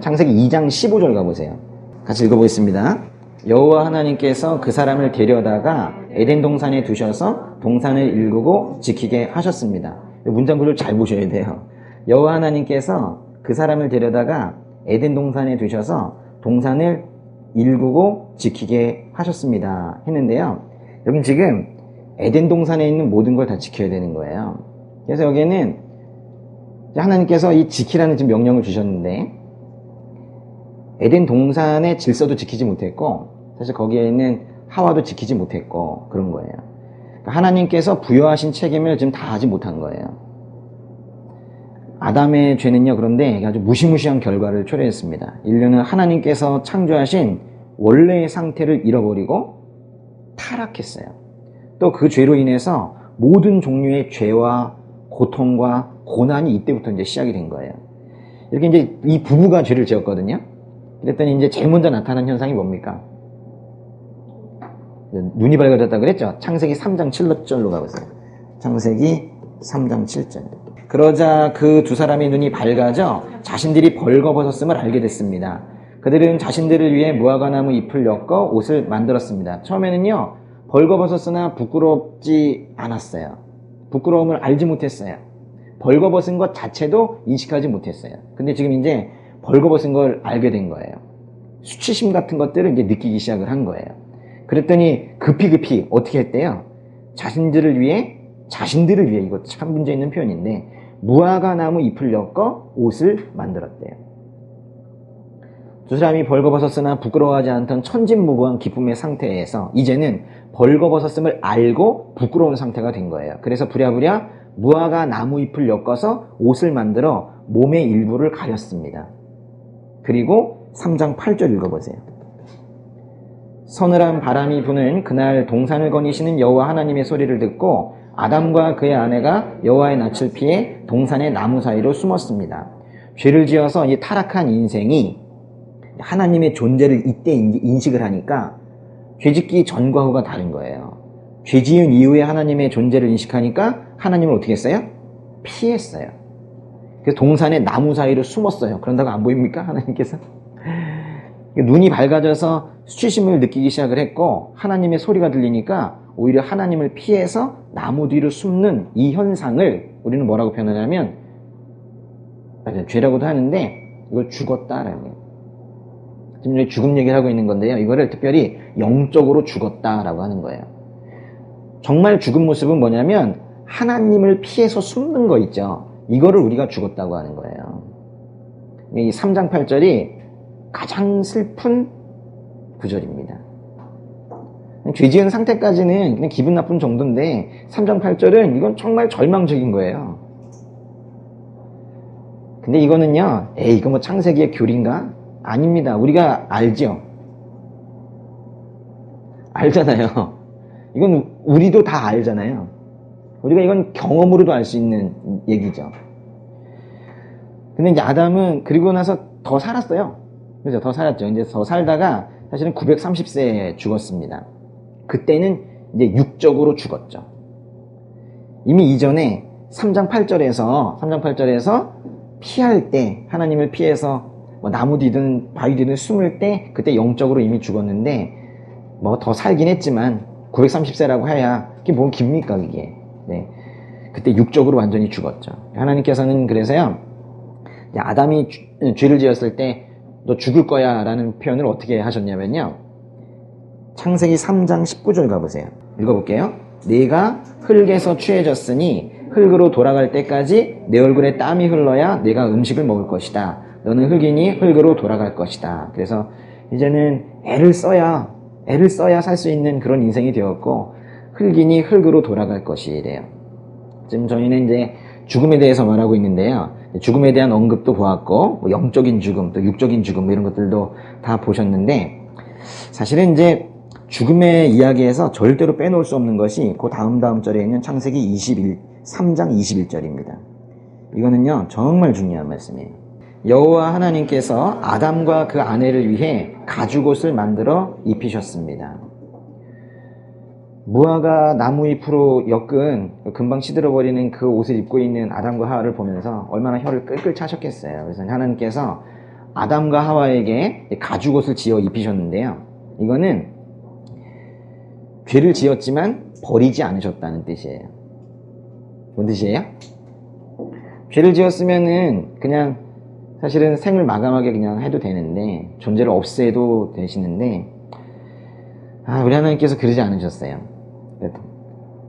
창세기 2장 15절 가보세요. 같이 읽어보겠습니다. 여호와 하나님께서 그 사람을 데려다가 에덴 동산에 두셔서 동산을 일구고 지키게 하셨습니다. 문장 구조를 잘 보셔야 돼요. 여호와 하나님께서 그 사람을 데려다가 에덴 동산에 두셔서 동산을 일구고 지키게 하셨습니다 했는데요. 여긴 지금 에덴 동산에 있는 모든 걸 다 지켜야 되는 거예요. 그래서 여기에는 하나님께서 이 지키라는 지금 명령을 주셨는데 에덴 동산의 질서도 지키지 못했고 사실 거기에 있는 하와도 지키지 못했고 그런 거예요. 그러니까 하나님께서 부여하신 책임을 지금 다 하지 못한 거예요. 아담의 죄는요 그런데 아주 무시무시한 결과를 초래했습니다. 인류는 하나님께서 창조하신 원래의 상태를 잃어버리고 타락했어요. 또 그 죄로 인해서 모든 종류의 죄와 고통과 고난이 이때부터 이제 시작이 된 거예요. 이렇게 이제 이 부부가 죄를 지었거든요. 그랬더니 이제 제일 먼저 나타난 현상이 뭡니까? 눈이 밝아졌다 그랬죠? 창세기 3장 7절로 가보세요. 창세기 3장 7절. 그러자 그 두 사람의 눈이 밝아져 자신들이 벌거벗었음을 알게 됐습니다. 그들은 자신들을 위해 무화과나무 잎을 엮어 옷을 만들었습니다. 처음에는요, 벌거벗었으나 부끄럽지 않았어요. 부끄러움을 알지 못했어요. 벌거벗은 것 자체도 인식하지 못했어요. 근데 지금 이제 벌거벗은 걸 알게 된 거예요. 수치심 같은 것들을 이제 느끼기 시작을 한 거예요. 그랬더니 급히 어떻게 했대요? 자신들을 위해, 이거 참 문제 있는 표현인데, 무화과나무 잎을 엮어 옷을 만들었대요. 두 사람이 벌거벗었으나 부끄러워하지 않던 천진무구한 기쁨의 상태에서 이제는 벌거벗었음을 알고 부끄러운 상태가 된 거예요. 그래서 부랴부랴 무화과 나무 잎을 엮어서 옷을 만들어 몸의 일부를 가렸습니다. 그리고 3장 8절 읽어보세요. 서늘한 바람이 부는 그날 동산을 거니시는 여호와 하나님의 소리를 듣고 아담과 그의 아내가 여호와의 낯을 피해 동산의 나무 사이로 숨었습니다. 죄를 지어서 이 타락한 인생이 하나님의 존재를 이때 인식을 하니까 죄짓기 전과 후가 다른 거예요. 죄 지은 이후에 하나님의 존재를 인식하니까 하나님을 어떻게 했어요? 피했어요. 그래서 동산의 나무 사이로 숨었어요. 그런다고 안 보입니까? 하나님께서? 눈이 밝아져서 수치심을 느끼기 시작을 했고 하나님의 소리가 들리니까 오히려 하나님을 피해서 나무 뒤로 숨는 이 현상을 우리는 뭐라고 표현하냐면 죄라고도 하는데 이걸 죽었다라는 거예요. 지금 죽음 얘기를 하고 있는 건데요. 이거를 특별히 영적으로 죽었다라고 하는 거예요. 정말 죽은 모습은 뭐냐면 하나님을 피해서 숨는 거 있죠. 이거를 우리가 죽었다고 하는 거예요. 이 3장 8절이 가장 슬픈 구절입니다. 죄 지은 상태까지는 그냥 기분 나쁜 정도인데 3장 8절은 이건 정말 절망적인 거예요. 근데 이거는요, 이거 뭐 창세기의 교리인가? 아닙니다. 우리가 알죠? 알잖아요. 이건 우리도 다 알잖아요. 우리가 이건 경험으로도 알 수 있는 얘기죠. 근데 이제 아담은 그리고 나서 더 살았어요. 그죠? 더 살았죠. 이제 더 살다가 사실은 930세에 죽었습니다. 그때는 이제 육적으로 죽었죠. 이미 이전에 3장 8절에서 피할 때, 하나님을 피해서 뭐 나무 뒤든 바위 뒤든 숨을 때 그때 영적으로 이미 죽었는데 뭐 더 살긴 했지만 930세라고 해야 그게 뭐 깁니까 그게. 네. 그때 육적으로 완전히 죽었죠. 하나님께서는 그래서요, 아담이 죄를 지었을 때 너 죽을 거야 라는 표현을 어떻게 하셨냐면요, 창세기 3장 19절 가보세요. 읽어볼게요. 네가 흙에서 취해졌으니 흙으로 돌아갈 때까지 내 얼굴에 땀이 흘러야 내가 음식을 먹을 것이다. 너는 흙이니 흙으로 돌아갈 것이다. 그래서 이제는 애를 써야 살 수 있는 그런 인생이 되었고, 흙이니 흙으로 돌아갈 것이래요. 지금 저희는 이제 죽음에 대해서 말하고 있는데요. 죽음에 대한 언급도 보았고, 뭐 영적인 죽음, 또 육적인 죽음, 뭐 이런 것들도 다 보셨는데, 사실은 이제 죽음의 이야기에서 절대로 빼놓을 수 없는 것이 그 다음 절에 있는 창세기 3장 21절입니다. 이거는요, 정말 중요한 말씀이에요. 여호와 하나님께서 아담과 그 아내를 위해 가죽옷을 만들어 입히셨습니다. 무화과 나무잎으로 엮은 금방 시들어버리는 그 옷을 입고 있는 아담과 하와를 보면서 얼마나 혀를 끌끌 차셨겠어요. 그래서 하나님께서 아담과 하와에게 가죽옷을 지어 입히셨는데요, 이거는 죄를 지었지만 버리지 않으셨다는 뜻이에요. 뭔 뜻이에요? 죄를 지었으면은 그냥 사실은 생을 마감하게 그냥 해도 되는데, 존재를 없애도 되시는데, 우리 하나님께서 그러지 않으셨어요.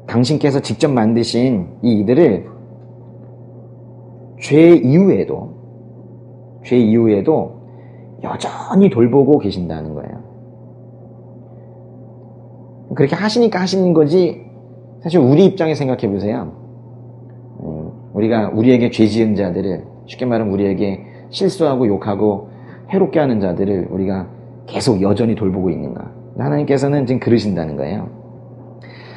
당신께서 직접 만드신 이 이들을 죄 이후에도 여전히 돌보고 계신다는 거예요. 그렇게 하시니까 하시는 거지, 사실 우리 입장에 생각해 보세요. 우리가 우리에게 죄 지은 자들을, 쉽게 말하면 우리에게 실수하고 욕하고 해롭게 하는 자들을 우리가 계속 여전히 돌보고 있는가? 하나님께서는 지금 그러신다는 거예요.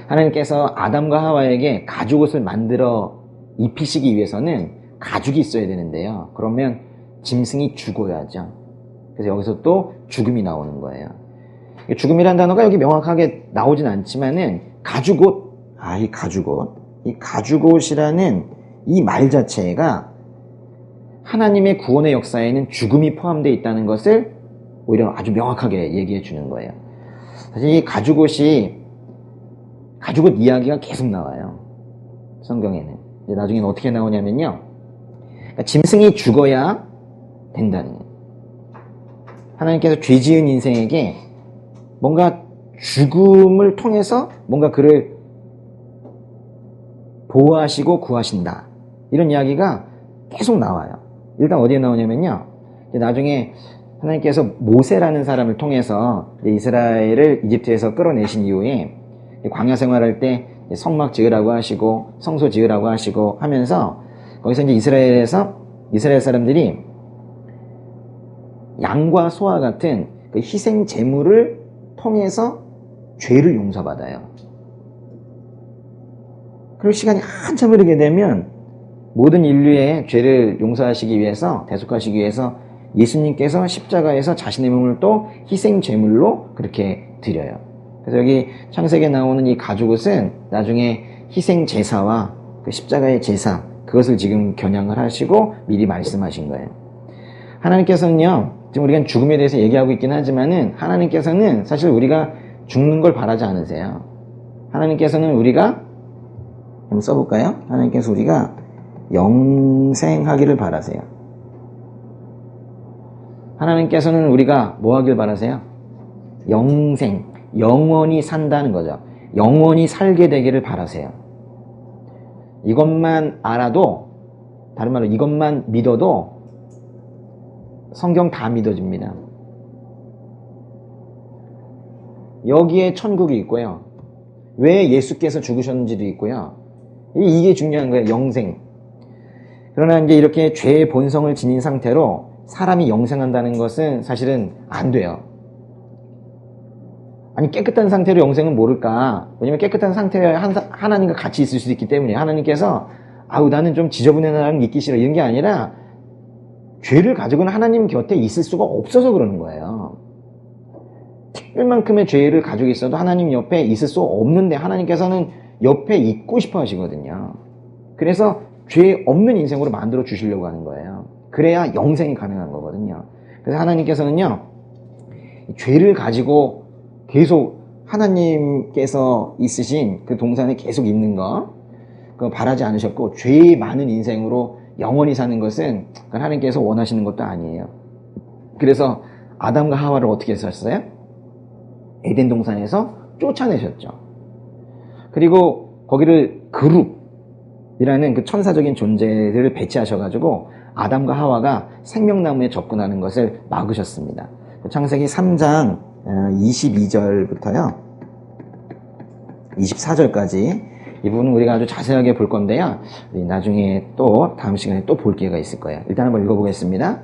하나님께서 아담과 하와에게 가죽옷을 만들어 입히시기 위해서는 가죽이 있어야 되는데요, 그러면 짐승이 죽어야죠. 그래서 여기서 또 죽음이 나오는 거예요. 죽음이라는 단어가 여기 명확하게 나오진 않지만은 이 가죽옷이라는 이 말 자체가 하나님의 구원의 역사에는 죽음이 포함되어 있다는 것을 오히려 아주 명확하게 얘기해 주는 거예요. 사실 이 가죽옷 이야기가 계속 나와요, 성경에는. 이제 나중에는 어떻게 나오냐면요, 그러니까 짐승이 죽어야 된다는 거예요. 하나님께서 죄 지은 인생에게 뭔가 죽음을 통해서 뭔가 그를 보호하시고 구하신다, 이런 이야기가 계속 나와요. 일단 어디에 나오냐면요, 나중에 하나님께서 모세라는 사람을 통해서 이스라엘을 이집트에서 끌어내신 이후에 광야 생활할 때 성막 지으라고 하시고 성소 지으라고 하시고 하면서, 거기서 이제 이스라엘 사람들이 양과 소와 같은 그 희생 제물을 통해서 죄를 용서받아요. 그리고 시간이 한참 흐르게 되면 모든 인류의 죄를 용서하시기 위해서, 대속하시기 위해서 예수님께서 십자가에서 자신의 몸을 또 희생 제물로 그렇게 드려요. 그래서 여기 창세기에 나오는 이 가죽옷은 나중에 희생 제사와 그 십자가의 제사, 그것을 지금 겨냥을 하시고 미리 말씀하신 거예요. 하나님께서는요, 지금 우리가 죽음에 대해서 얘기하고 있긴 하지만은, 하나님께서는 사실 우리가 죽는 걸 바라지 않으세요. 하나님께서는 우리가, 한번 써볼까요? 하나님께서 우리가 영생하기를 바라세요. 하나님께서는 우리가 뭐 하길 바라세요? 영생, 영원히 산다는 거죠. 영원히 살게 되기를 바라세요. 이것만 알아도, 다른 말로 이것만 믿어도 성경 다 믿어집니다. 여기에 천국이 있고요, 왜 예수께서 죽으셨는지도 있고요. 이게 중요한 거예요, 영생. 그러나 이제 이렇게 죄의 본성을 지닌 상태로 사람이 영생한다는 것은 사실은 안 돼요. 아니, 깨끗한 상태로 영생은 모를까? 왜냐면 깨끗한 상태에 하나님과 같이 있을 수도 있기 때문에. 하나님께서 나는 좀 지저분한 나랑 있기 싫어, 이런 게 아니라 죄를 가지고는 하나님 곁에 있을 수가 없어서 그러는 거예요. 특별만큼의 죄를 가지고 있어도 하나님 옆에 있을 수 없는데 하나님께서는 옆에 있고 싶어 하시거든요. 그래서 죄 없는 인생으로 만들어 주시려고 하는 거예요. 그래야 영생이 가능한 거거든요. 그래서 하나님께서는요, 죄를 가지고 계속 하나님께서 있으신 그 동산에 계속 있는 거, 그거 바라지 않으셨고, 죄 많은 인생으로 영원히 사는 것은 하나님께서 원하시는 것도 아니에요. 그래서 아담과 하와를 어떻게 했었어요? 에덴 동산에서 쫓아내셨죠. 그리고 거기를 그룹이라는 그 천사적인 존재들을 배치하셔가지고 아담과 하와가 생명나무에 접근하는 것을 막으셨습니다. 창세기 3장 22절부터요 24절까지 이 부분은 우리가 아주 자세하게 볼 건데요, 나중에 또 다음 시간에 또 볼 기회가 있을 거예요. 일단 한번 읽어보겠습니다.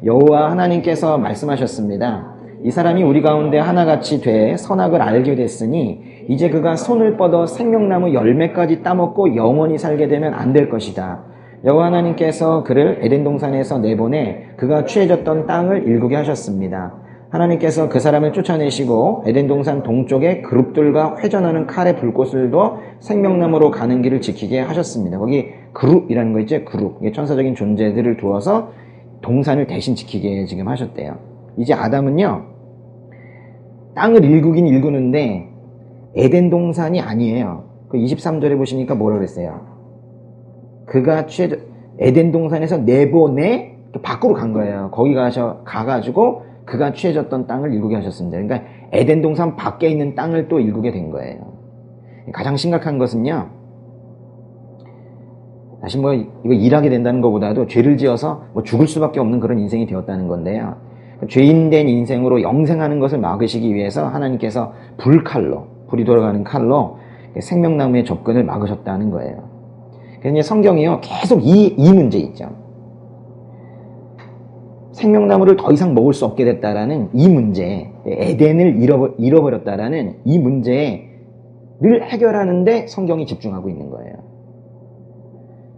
여호와 하나님께서 말씀하셨습니다. 이 사람이 우리 가운데 하나같이 돼 선악을 알게 됐으니 이제 그가 손을 뻗어 생명나무 열매까지 따먹고 영원히 살게 되면 안 될 것이다. 여호와 하나님께서 그를 에덴 동산에서 내보내 그가 취해졌던 땅을 일구게 하셨습니다. 하나님께서 그 사람을 쫓아내시고 에덴 동산 동쪽에 그룹들과 회전하는 칼의 불꽃을 둬 생명나무로 가는 길을 지키게 하셨습니다. 거기 그룹이라는 거 있죠? 그룹. 천사적인 존재들을 두어서 동산을 대신 지키게 지금 하셨대요. 이제 아담은요, 땅을 일구긴 일구는데 에덴 동산이 아니에요. 그 23절에 보시니까 뭐라 그랬어요? 그가 에덴 동산에서 내보내 밖으로 간 거예요. 거기 가가지고 그가 취해졌던 땅을 일구게 하셨습니다. 그러니까 에덴 동산 밖에 있는 땅을 또 일구게 된 거예요. 가장 심각한 것은요, 사실 뭐 이거 일하게 된다는 것보다도 죄를 지어서 뭐 죽을 수밖에 없는 그런 인생이 되었다는 건데요. 죄인된 인생으로 영생하는 것을 막으시기 위해서 하나님께서 불이 돌아가는 칼로 생명나무의 접근을 막으셨다는 거예요. 그래서 성경이요, 계속 이 문제 있죠. 생명나무를 더 이상 먹을 수 없게 됐다라는 이 문제, 에덴을 잃어버렸다라는 이 문제를 해결하는데 성경이 집중하고 있는 거예요.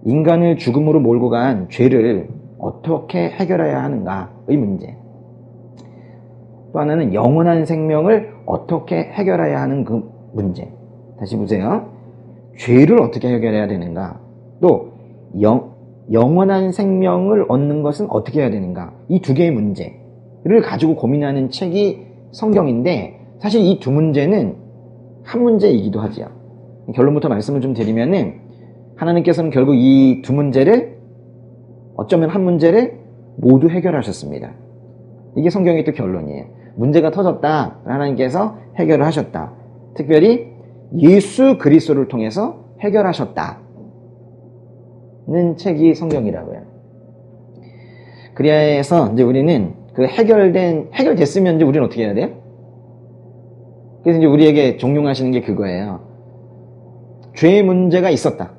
인간을 죽음으로 몰고 간 죄를 어떻게 해결해야 하는가의 문제. 또 하나는 영원한 생명을 어떻게 해결해야 하는 그 문제. 다시 보세요. 죄를 어떻게 해결해야 되는가? 또 영원한 생명을 얻는 것은 어떻게 해야 되는가? 이 두 개의 문제를 가지고 고민하는 책이 성경인데, 사실 이 두 문제는 한 문제이기도 하죠. 결론부터 말씀을 좀 드리면은, 하나님께서는 결국 이 두 문제를, 어쩌면 한 문제를 모두 해결하셨습니다. 이게 성경의 또 결론이에요. 문제가 터졌다. 하나님께서 해결을 하셨다. 특별히 예수 그리스도를 통해서 해결하셨다. 는 책이 성경이라고요. 그래서 이제 우리는 그 해결됐으면 이제 우리는 어떻게 해야 돼요? 그래서 이제 우리에게 종용하시는 게 그거예요. 죄의 문제가 있었다.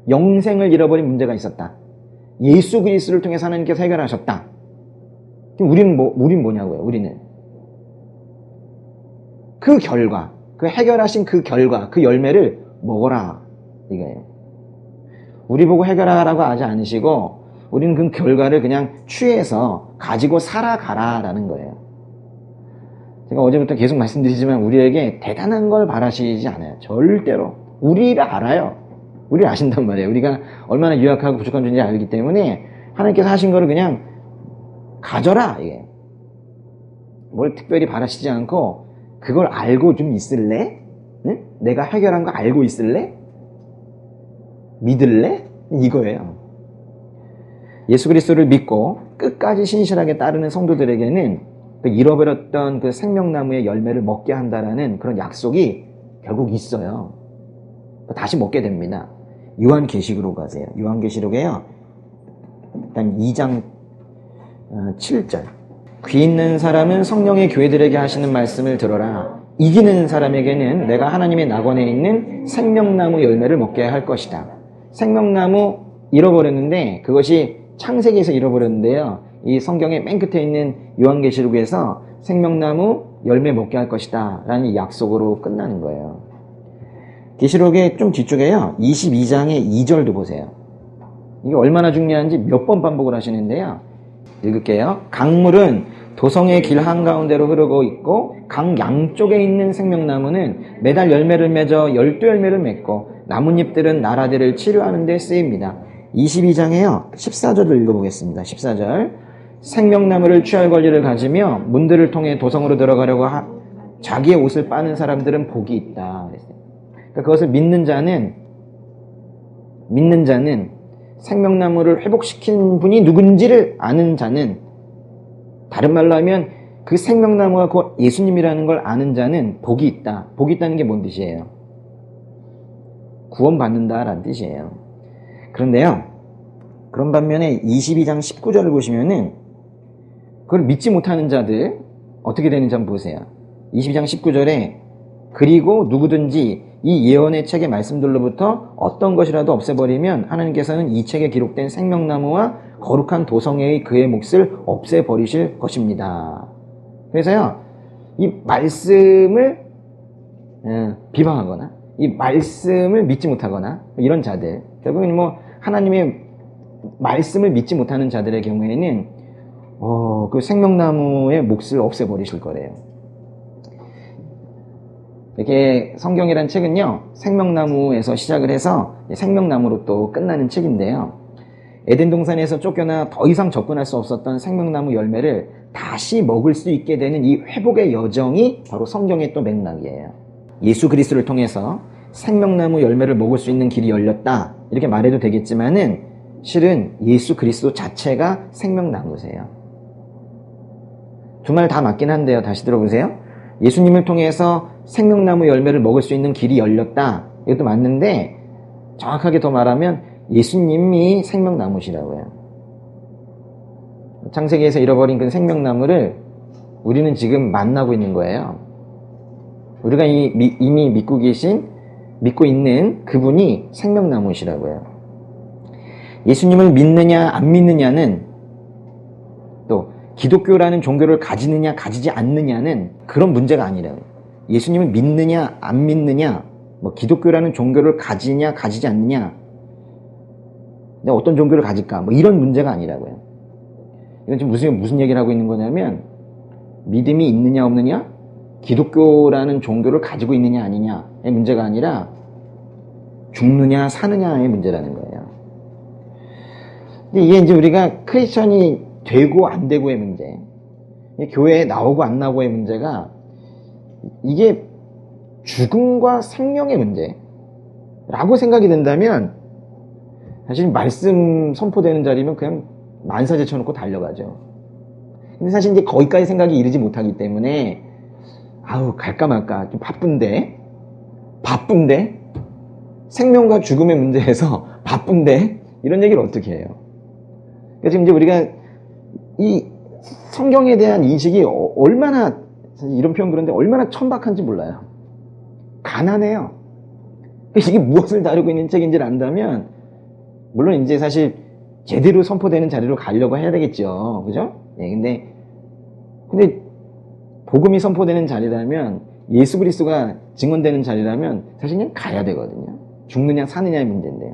영생을 잃어버린 문제가 있었다. 예수 그리스도를 통해서 하나님께서 해결하셨다. 그럼 우리는 뭐냐고요? 우리는 그 결과, 그 해결하신 그 결과, 그 열매를 먹어라. 이거예요. 우리 보고 해결하라고 하지 않으시고 우리는 그 결과를 그냥 취해서 가지고 살아가라라는 거예요. 제가 어제부터 계속 말씀드리지만 우리에게 대단한 걸 바라시지 않아요. 절대로. 우리를 알아요. 우리를 아신단 말이에요. 우리가 얼마나 유약하고 부족한 존재인지 알기 때문에 하나님께서 하신 거를 그냥 가져라. 이게 뭘 특별히 바라시지 않고 그걸 알고 좀 있을래? 응? 내가 해결한 거 알고 있을래? 믿을래? 이거예요. 예수 그리스도를 믿고 끝까지 신실하게 따르는 성도들에게는 그 잃어버렸던 그 생명나무의 열매를 먹게 한다라는 그런 약속이 결국 있어요. 다시 먹게 됩니다. 요한계시록으로 가세요. 요한계시록에요. 일단 2장 7절. 귀 있는 사람은 성령의 교회들에게 하시는 말씀을 들어라. 이기는 사람에게는 내가 하나님의 낙원에 있는 생명나무 열매를 먹게 할 것이다. 생명나무 잃어버렸는데 그것이 창세기에서 잃어버렸는데요. 이 성경의 맨 끝에 있는 요한계시록에서 생명나무 열매 먹게 할 것이다 라는 약속으로 끝나는 거예요. 계시록의 좀 뒤쪽에요. 22장의 2절도 보세요. 이게 얼마나 중요한지 몇 번 반복을 하시는데요. 읽을게요. 강물은 도성의 길 한가운데로 흐르고 있고 강 양쪽에 있는 생명나무는 매달 열매를 맺어 12열매를 맺고 나뭇잎들은 나라들을 치료하는 데 쓰입니다. 22장에요. 14절을 읽어보겠습니다. 14절. 생명나무를 취할 권리를 가지며 문들을 통해 도성으로 들어가려고 자기의 옷을 빠는 사람들은 복이 있다. 그러니까 그것을 믿는 자는 생명나무를 회복시킨 분이 누군지를 아는 자는, 다른 말로 하면 그 생명나무가 곧 예수님이라는 걸 아는 자는 복이 있다. 복이 있다는 게 뭔 뜻이에요? 구원받는다라는 뜻이에요. 그런데요, 그런 반면에 22장 19절을 보시면은 그걸 믿지 못하는 자들 어떻게 되는지 한번 보세요. 22장 19절에 그리고 누구든지 이 예언의 책의 말씀들로부터 어떤 것이라도 없애버리면 하나님께서는 이 책에 기록된 생명나무와 거룩한 도성의 그의 몫을 없애버리실 것입니다. 그래서요, 이 말씀을 비방하거나 이 말씀을 믿지 못하거나 이런 자들, 결국은 뭐 하나님의 말씀을 믿지 못하는 자들의 경우에는 그 생명나무의 몫을 없애버리실 거래요. 이렇게 성경이란 책은요, 생명나무에서 시작을 해서 생명나무로 또 끝나는 책인데요. 에덴 동산에서 쫓겨나 더 이상 접근할 수 없었던 생명나무 열매를 다시 먹을 수 있게 되는 이 회복의 여정이 바로 성경의 또 맥락이에요. 예수 그리스도를 통해서 생명나무 열매를 먹을 수 있는 길이 열렸다, 이렇게 말해도 되겠지만은 실은 예수 그리스도 자체가 생명나무세요. 두 말 다 맞긴 한데요. 다시 들어보세요. 예수님을 통해서 생명나무 열매를 먹을 수 있는 길이 열렸다, 이것도 맞는데 정확하게 더 말하면 예수님이 생명나무시라고요. 창세기에서 잃어버린 그 생명나무를 우리는 지금 만나고 있는 거예요. 우리가 이미 믿고 있는 그분이 생명나무시라고요. 예수님을 믿느냐 안 믿느냐는, 또 기독교라는 종교를 가지느냐 가지지 않느냐는 그런 문제가 아니라고요. 예수님을 믿느냐 안 믿느냐, 뭐 기독교라는 종교를 가지냐 가지지 않느냐, 내가 어떤 종교를 가질까, 뭐 이런 문제가 아니라고요. 이건 지금 무슨 얘기를 하고 있는 거냐면, 믿음이 있느냐 없느냐, 기독교라는 종교를 가지고 있느냐 아니냐의 문제가 아니라 죽느냐 사느냐의 문제라는 거예요. 근데 이게 이제 우리가 크리스천이 되고 안 되고의 문제, 교회에 나오고 안 나오고의 문제가, 이게 죽음과 생명의 문제라고 생각이 된다면 사실 말씀 선포되는 자리면 그냥 만사 제쳐놓고 달려가죠. 근데 사실 이제 거기까지 생각이 이르지 못하기 때문에 갈까 말까, 좀 바쁜데 생명과 죽음의 문제에서 바쁜데 이런 얘기를 어떻게 해요? 그러니까 지금 이제 우리가 이 성경에 대한 인식이 얼마나, 사실 이런 표현 그런데 얼마나 천박한지 몰라요. 가난해요. 이게 무엇을 다루고 있는 책인지를 안다면, 물론 이제 사실 제대로 선포되는 자리로 가려고 해야 되겠죠. 그죠? 네, 근데 복음이 선포되는 자리라면, 예수 그리스도가 증언되는 자리라면 사실 그냥 가야 되거든요. 죽느냐 사느냐의 문제인데요.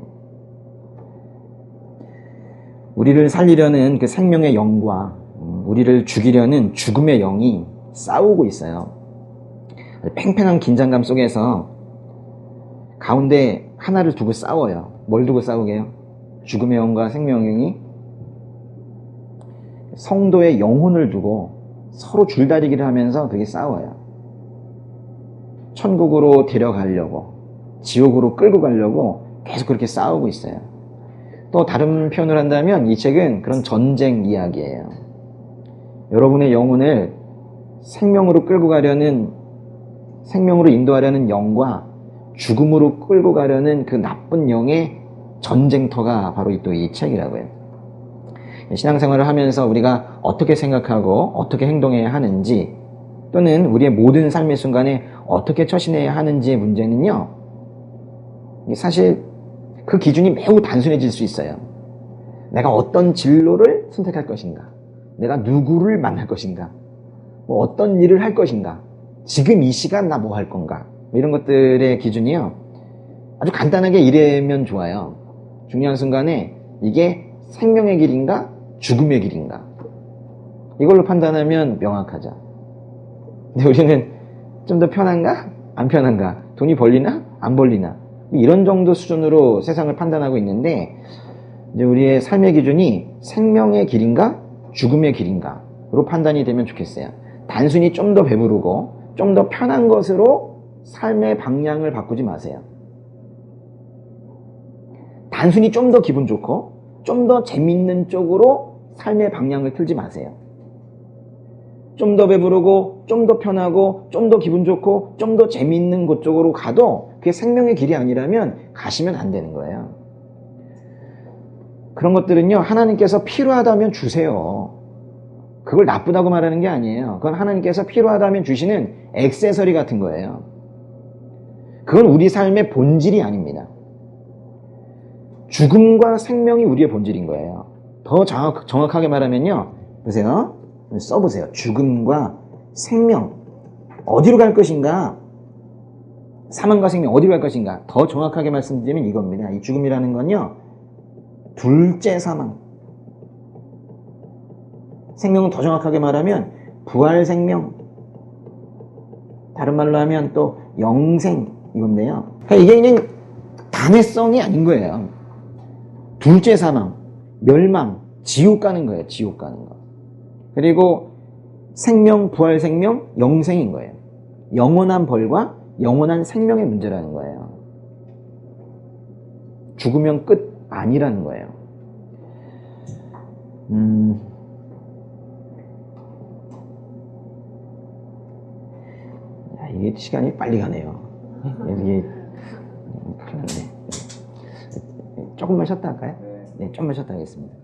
우리를 살리려는 그 생명의 영과 우리를 죽이려는 죽음의 영이 싸우고 있어요. 팽팽한 긴장감 속에서 가운데 하나를 두고 싸워요. 뭘 두고 싸우게요? 죽음의 영과 생명의 영이 성도의 영혼을 두고 서로 줄다리기를 하면서 그게 싸워요. 천국으로 데려가려고, 지옥으로 끌고 가려고 계속 그렇게 싸우고 있어요. 또 다른 표현을 한다면 이 책은 그런 전쟁 이야기예요. 여러분의 영혼을 생명으로 끌고 가려는, 생명으로 인도하려는 영과 죽음으로 끌고 가려는 그 나쁜 영의 전쟁터가 바로 또 이 책이라고요. 신앙생활을 하면서 우리가 어떻게 생각하고 어떻게 행동해야 하는지, 또는 우리의 모든 삶의 순간에 어떻게 처신해야 하는지의 문제는요, 사실 그 기준이 매우 단순해질 수 있어요. 내가 어떤 진로를 선택할 것인가, 내가 누구를 만날 것인가, 뭐 어떤 일을 할 것인가, 지금 이 시간 나 뭐 할 건가, 이런 것들의 기준이요, 아주 간단하게 이래면 좋아요. 중요한 순간에 이게 생명의 길인가 죽음의 길인가, 이걸로 판단하면 명확하죠. 근데 우리는 좀 더 편한가? 안 편한가? 돈이 벌리나? 안 벌리나? 이런 정도 수준으로 세상을 판단하고 있는데, 이제 우리의 삶의 기준이 생명의 길인가? 죽음의 길인가로 판단이 되면 좋겠어요. 단순히 좀 더 배부르고 좀 더 편한 것으로 삶의 방향을 바꾸지 마세요. 단순히 좀 더 기분 좋고 좀 더 재밌는 쪽으로 삶의 방향을 틀지 마세요. 좀 더 배부르고 좀 더 편하고 좀 더 기분 좋고 좀 더 재밌는 곳 쪽으로 가도 그게 생명의 길이 아니라면 가시면 안 되는 거예요. 그런 것들은요, 하나님께서 필요하다면 주세요. 그걸 나쁘다고 말하는 게 아니에요. 그건 하나님께서 필요하다면 주시는 액세서리 같은 거예요. 그건 우리 삶의 본질이 아닙니다. 죽음과 생명이 우리의 본질인 거예요. 더 정확하게 말하면요, 보세요. 써보세요. 죽음과 생명, 어디로 갈 것인가? 사망과 생명, 어디로 갈 것인가? 더 정확하게 말씀드리면 이겁니다. 이 죽음이라는 건요, 둘째 사망. 생명은 더 정확하게 말하면 부활 생명, 다른 말로 하면 또 영생, 이건데요. 그러니까 이게 그냥 단회성이 아닌 거예요. 둘째 사망, 멸망, 지옥 가는 거예요. 지옥 가는 거. 그리고 생명, 부활 생명, 영생인 거예요. 영원한 벌과 영원한 생명의 문제라는 거예요. 죽으면 끝 아니라는 거예요. 이게 시간이 빨리 가네요. 이게 큰일 났네. 조금만 쉬었다 할까요? 네, 조금만 쉬었다 하겠습니다.